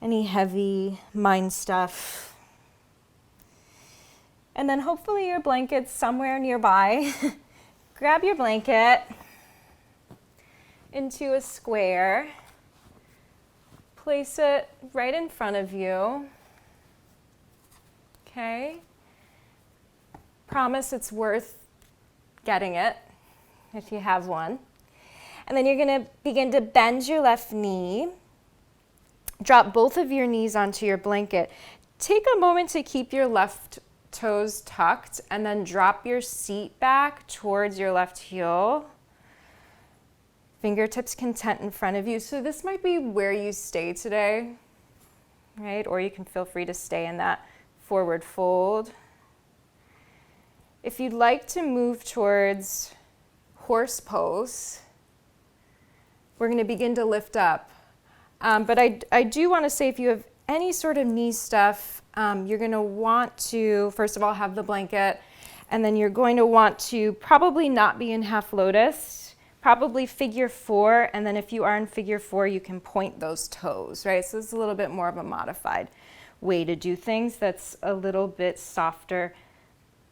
any heavy mind stuff. And then hopefully your blanket's somewhere nearby. Grab your blanket into a square. Place it right in front of you. okay? Promise it's worth getting it if you have one. And then you're going to begin to bend your left knee. Drop both of your knees onto your blanket. Take a moment to keep your left toes tucked and then drop your seat back towards your left heel. Fingertips content in front of you. So this might be where you stay today, right? Or you can feel free to stay in that forward fold. If you'd like to move towards horse pose, we're going to begin to lift up. But I do want to say, if you have any sort of knee stuff, you're going to want to, first of all, have the blanket, and then you're going to want to probably not be in half lotus, probably figure four, and then if you are in figure four, you can point those toes, right? So this is a little bit more of a modified way to do things that's a little bit softer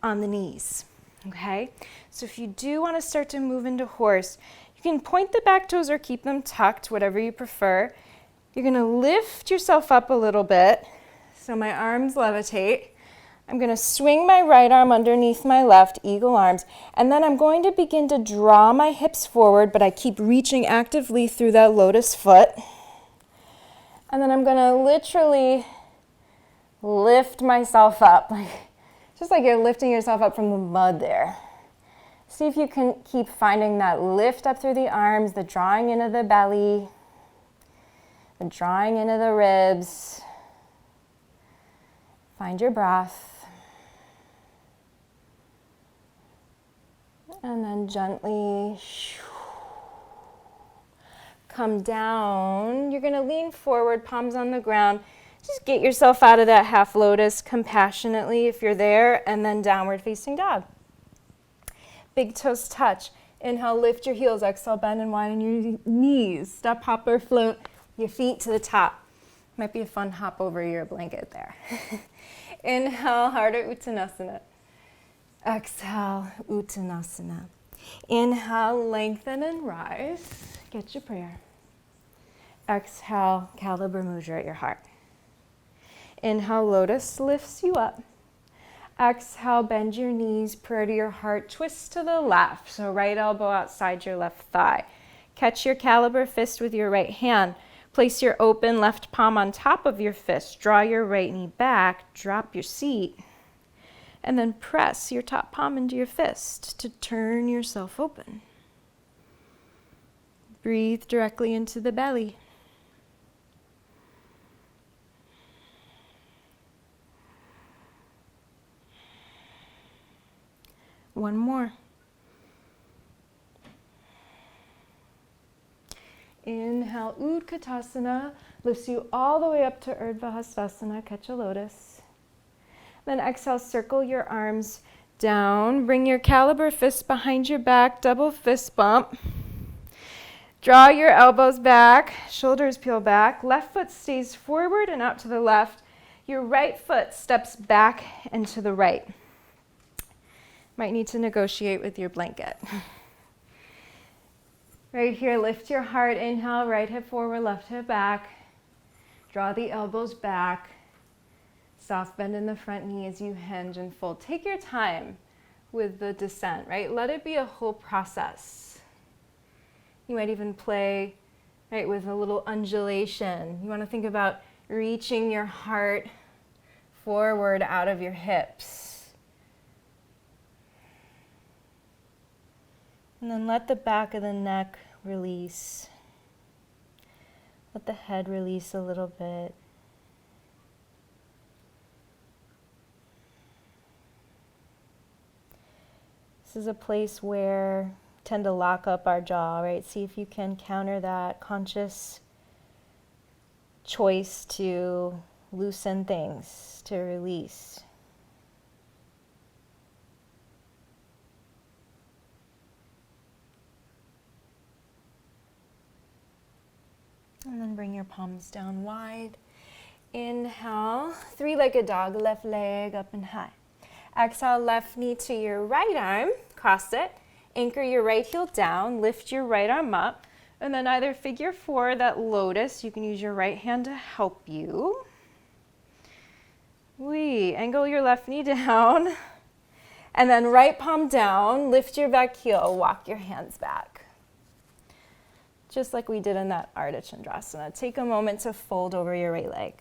on the knees, okay? So if you do want to start to move into horse, you can point the back toes or keep them tucked, whatever you prefer. You're going to lift yourself up a little bit. So my arms levitate. I'm going to swing my right arm underneath my left, eagle arms, and then I'm going to begin to draw my hips forward, but I keep reaching actively through that lotus foot. And then I'm going to literally lift myself up, just like you're lifting yourself up from the mud there. See if you can keep finding that lift up through the arms, the drawing into the belly, the drawing into the ribs. Find your breath. And then gently come down. You're going to lean forward, palms on the ground. Just get yourself out of that half lotus compassionately if you're there, and then downward facing dog. Big toes touch. Inhale, lift your heels. Exhale, bend and widen your knees. Step, hop, or float your feet to the top. Might be a fun hop over your blanket there. Inhale, Ardha Uttanasana. Exhale, Uttanasana. Inhale, lengthen and rise. Get your prayer. Exhale, Caliber Mudra at your heart. Inhale, Lotus lifts you up. Exhale, bend your knees, prayer to your heart, twist to the left. So right elbow outside your left thigh. Catch your Caliber fist with your right hand. Place your open left palm on top of your fist. Draw your right knee back, drop your seat, and then press your top palm into your fist to turn yourself open. Breathe directly into the belly. One more. Inhale, Utkatasana, lifts you all the way up to Urdhva Hastasana, catch a lotus. Then exhale, circle your arms down. Bring your Caliber fist behind your back, double fist bump. Draw your elbows back, shoulders peel back. Left foot stays forward and out to the left. Your right foot steps back and to the right. Might need to negotiate with your blanket. Right here, lift your heart. Inhale, right hip forward, left hip back. Draw the elbows back. Soft bend in the front knee as you hinge and fold. Take your time with the descent, right? Let it be a whole process. You might even play, right, with a little undulation. You want to think about reaching your heart forward out of your hips. And then let the back of the neck release. Let the head release a little bit. This is a place where we tend to lock up our jaw, right? See if you can counter that conscious choice to loosen things, to release. And then bring your palms down wide. Inhale, three-legged dog, left leg up and high. Exhale, left knee to your right arm, cross it. Anchor your right heel down, lift your right arm up, and then either figure four, that lotus, you can use your right hand to help you. Angle your left knee down. And then right palm down, lift your back heel, walk your hands back. Just like we did in that Ardha Chandrasana. Take a moment to fold over your right leg.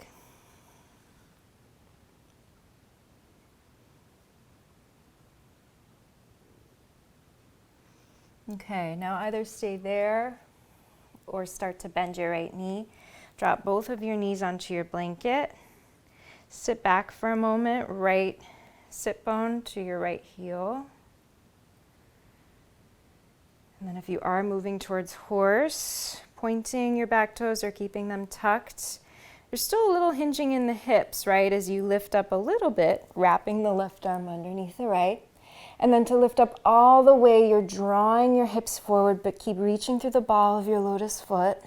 Okay, now either stay there or start to bend your right knee. Drop both of your knees onto your blanket. Sit back for a moment, right sit bone to your right heel. And then if you are moving towards horse, pointing your back toes or keeping them tucked, there's still a little hinging in the hips, right? As you lift up a little bit, wrapping the left arm underneath the right. And then to lift up all the way, you're drawing your hips forward, but keep reaching through the ball of your lotus foot.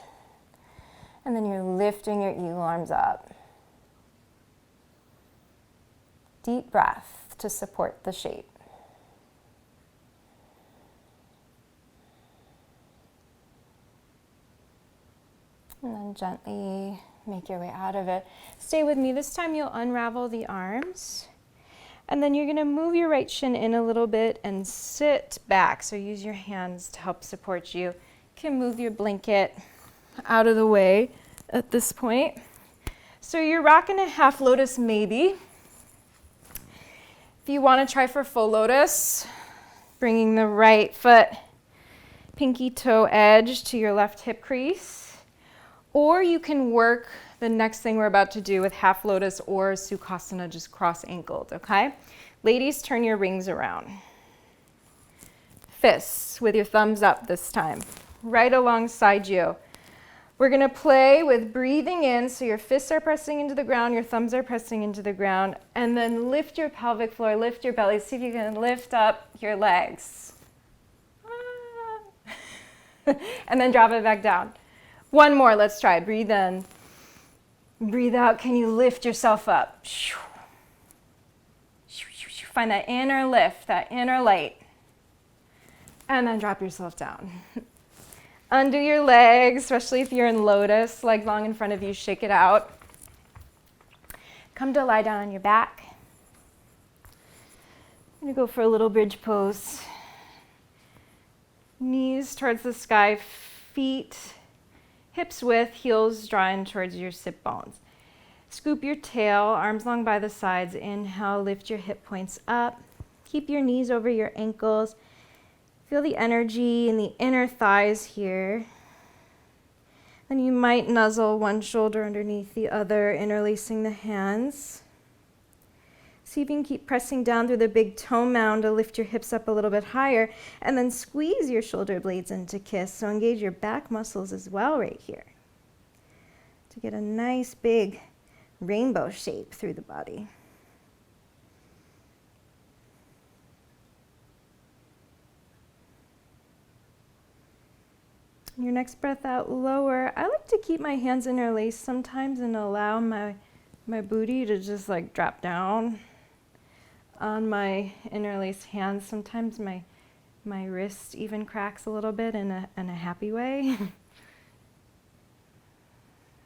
And then you're lifting your eagle arms up. Deep breath to support the shape. And then gently make your way out of it. Stay with me. This time you'll unravel the arms. And then you're going to move your right shin in a little bit and sit back. So use your hands to help support you. You can move your blanket out of the way at this point. So you're rocking a half lotus maybe. If you want to try for full lotus, bringing the right foot pinky toe edge to your left hip crease. Or you can work the next thing we're about to do with half lotus or Sukhasana, just cross-ankled, okay? Ladies, turn your rings around. Fists with your thumbs up this time, right alongside you. We're gonna play with breathing in, so your fists are pressing into the ground, your thumbs are pressing into the ground, and then lift your pelvic floor, lift your belly, see if you can lift up your legs. And then drop it back down. One more, let's try. Breathe in. Breathe out. Can you lift yourself up? Find that inner lift, that inner light. And then drop yourself down. Undo your legs, especially if you're in lotus, legs long in front of you, shake it out. Come to lie down on your back. I'm gonna go for a little bridge pose. Knees towards the sky, feet hips width, heels drawing towards your sit bones. Scoop your tail, arms long by the sides. Inhale, lift your hip points up. Keep your knees over your ankles. Feel the energy in the inner thighs here. Then you might nuzzle one shoulder underneath the other, interlacing the hands. See if you can keep pressing down through the big toe mound to lift your hips up a little bit higher, and then squeeze your shoulder blades into kiss. So engage your back muscles as well right here to get a nice big rainbow shape through the body. Your next breath out, lower. I like to keep my hands interlaced sometimes and allow my booty to just like drop down on my interlaced hands. Sometimes my wrist even cracks a little bit in a happy way.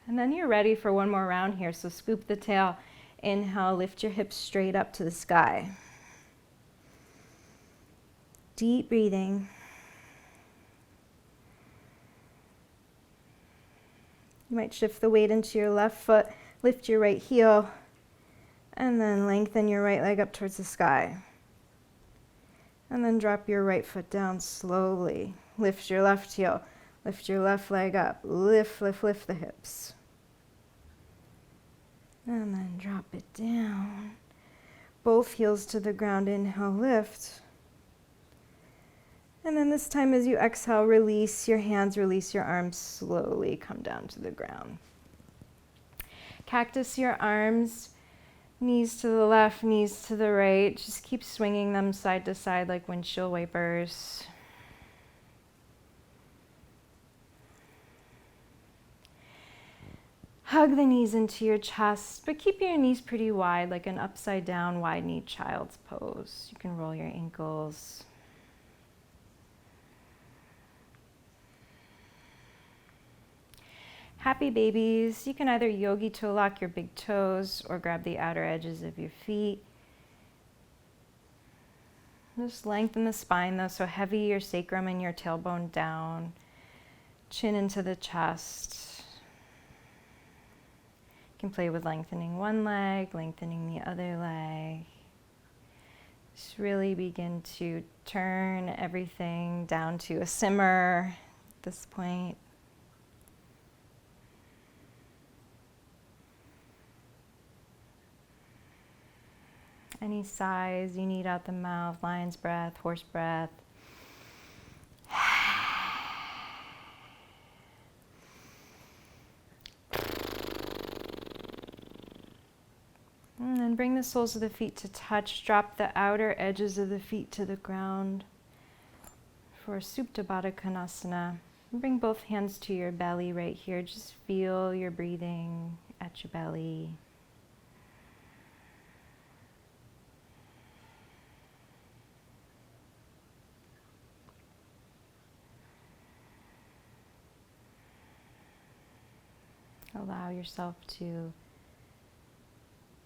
And then you're ready for one more round here. So scoop the tail. Inhale, lift your hips straight up to the sky. Deep breathing. You might shift the weight into your left foot, lift your right heel, and then lengthen your right leg up towards the sky. And then drop your right foot down slowly. Lift your left heel, lift your left leg up, lift, lift, lift the hips. And then drop it down. Both heels to the ground, inhale, lift. And then this time as you exhale, release your hands, release your arms, slowly come down to the ground. Cactus your arms, knees to the left, knees to the right. Just keep swinging them side to side like windshield wipers. Hug the knees into your chest, but keep your knees pretty wide, like an upside down, wide-kneed child's pose. You can roll your ankles. Happy babies. You can either yogi toe lock your big toes or grab the outer edges of your feet. Just lengthen the spine though, so heavy your sacrum and your tailbone down. Chin into the chest. You can play with lengthening one leg, lengthening the other leg. Just really begin to turn everything down to a simmer at this point. Any sighs you need out the mouth, lion's breath, horse breath. And then bring the soles of the feet to touch. Drop the outer edges of the feet to the ground for Supta Baddha Konasana. Bring both hands to your belly right here. Just feel your breathing at your belly. Allow yourself to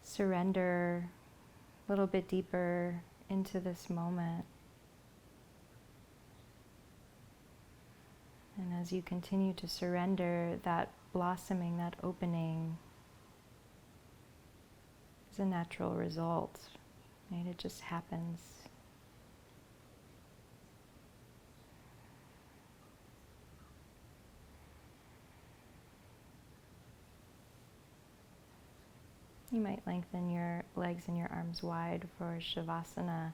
surrender a little bit deeper into this moment. And as you continue to surrender, that blossoming, that opening is a natural result, right? It just happens. You might lengthen your legs and your arms wide for Shavasana,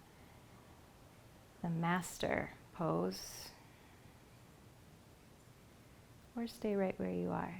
the master pose, or stay right where you are.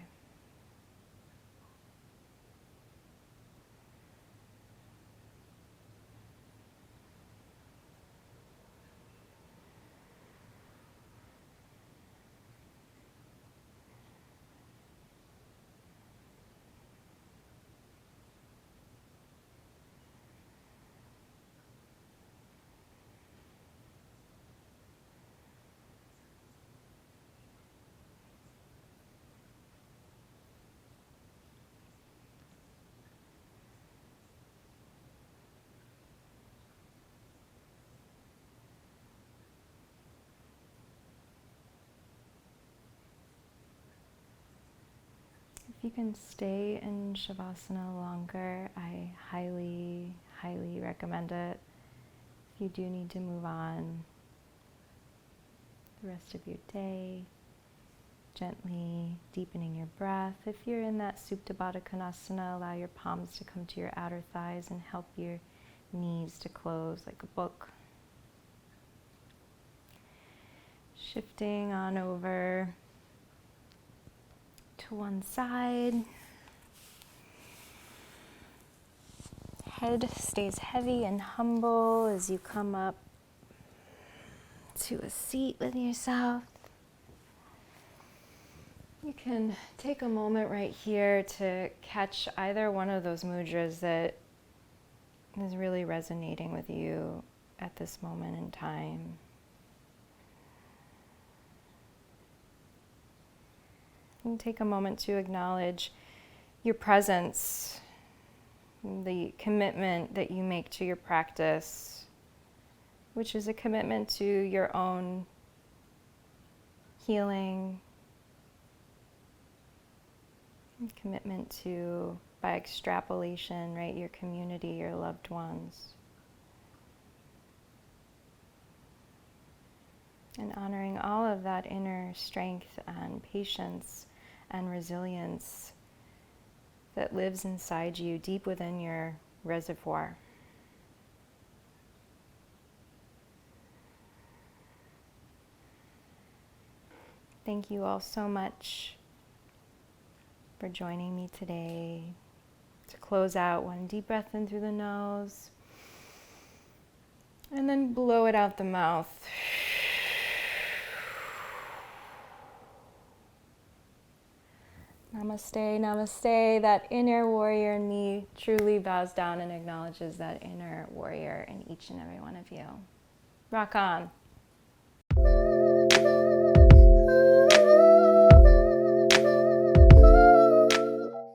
If you can stay in Shavasana longer, I highly, highly recommend it. If you do need to move on the rest of your day, gently deepening your breath. If you're in that Supta Baddha Konasana, allow your palms to come to your outer thighs and help your knees to close like a book. Shifting on over to one side. Head stays heavy and humble as you come up to a seat with yourself. You can take a moment right here to catch either one of those mudras that is really resonating with you at this moment in time. And take a moment to acknowledge your presence, the commitment that you make to your practice, which is a commitment to your own healing, commitment to, by extrapolation, right, your community, your loved ones. And honoring all of that inner strength and patience and resilience that lives inside you, deep within your reservoir. Thank you all so much for joining me today. To close out, one deep breath in through the nose, and then blow it out the mouth. Namaste, namaste. That inner warrior in me truly bows down and acknowledges that inner warrior in each and every one of you. Rock on.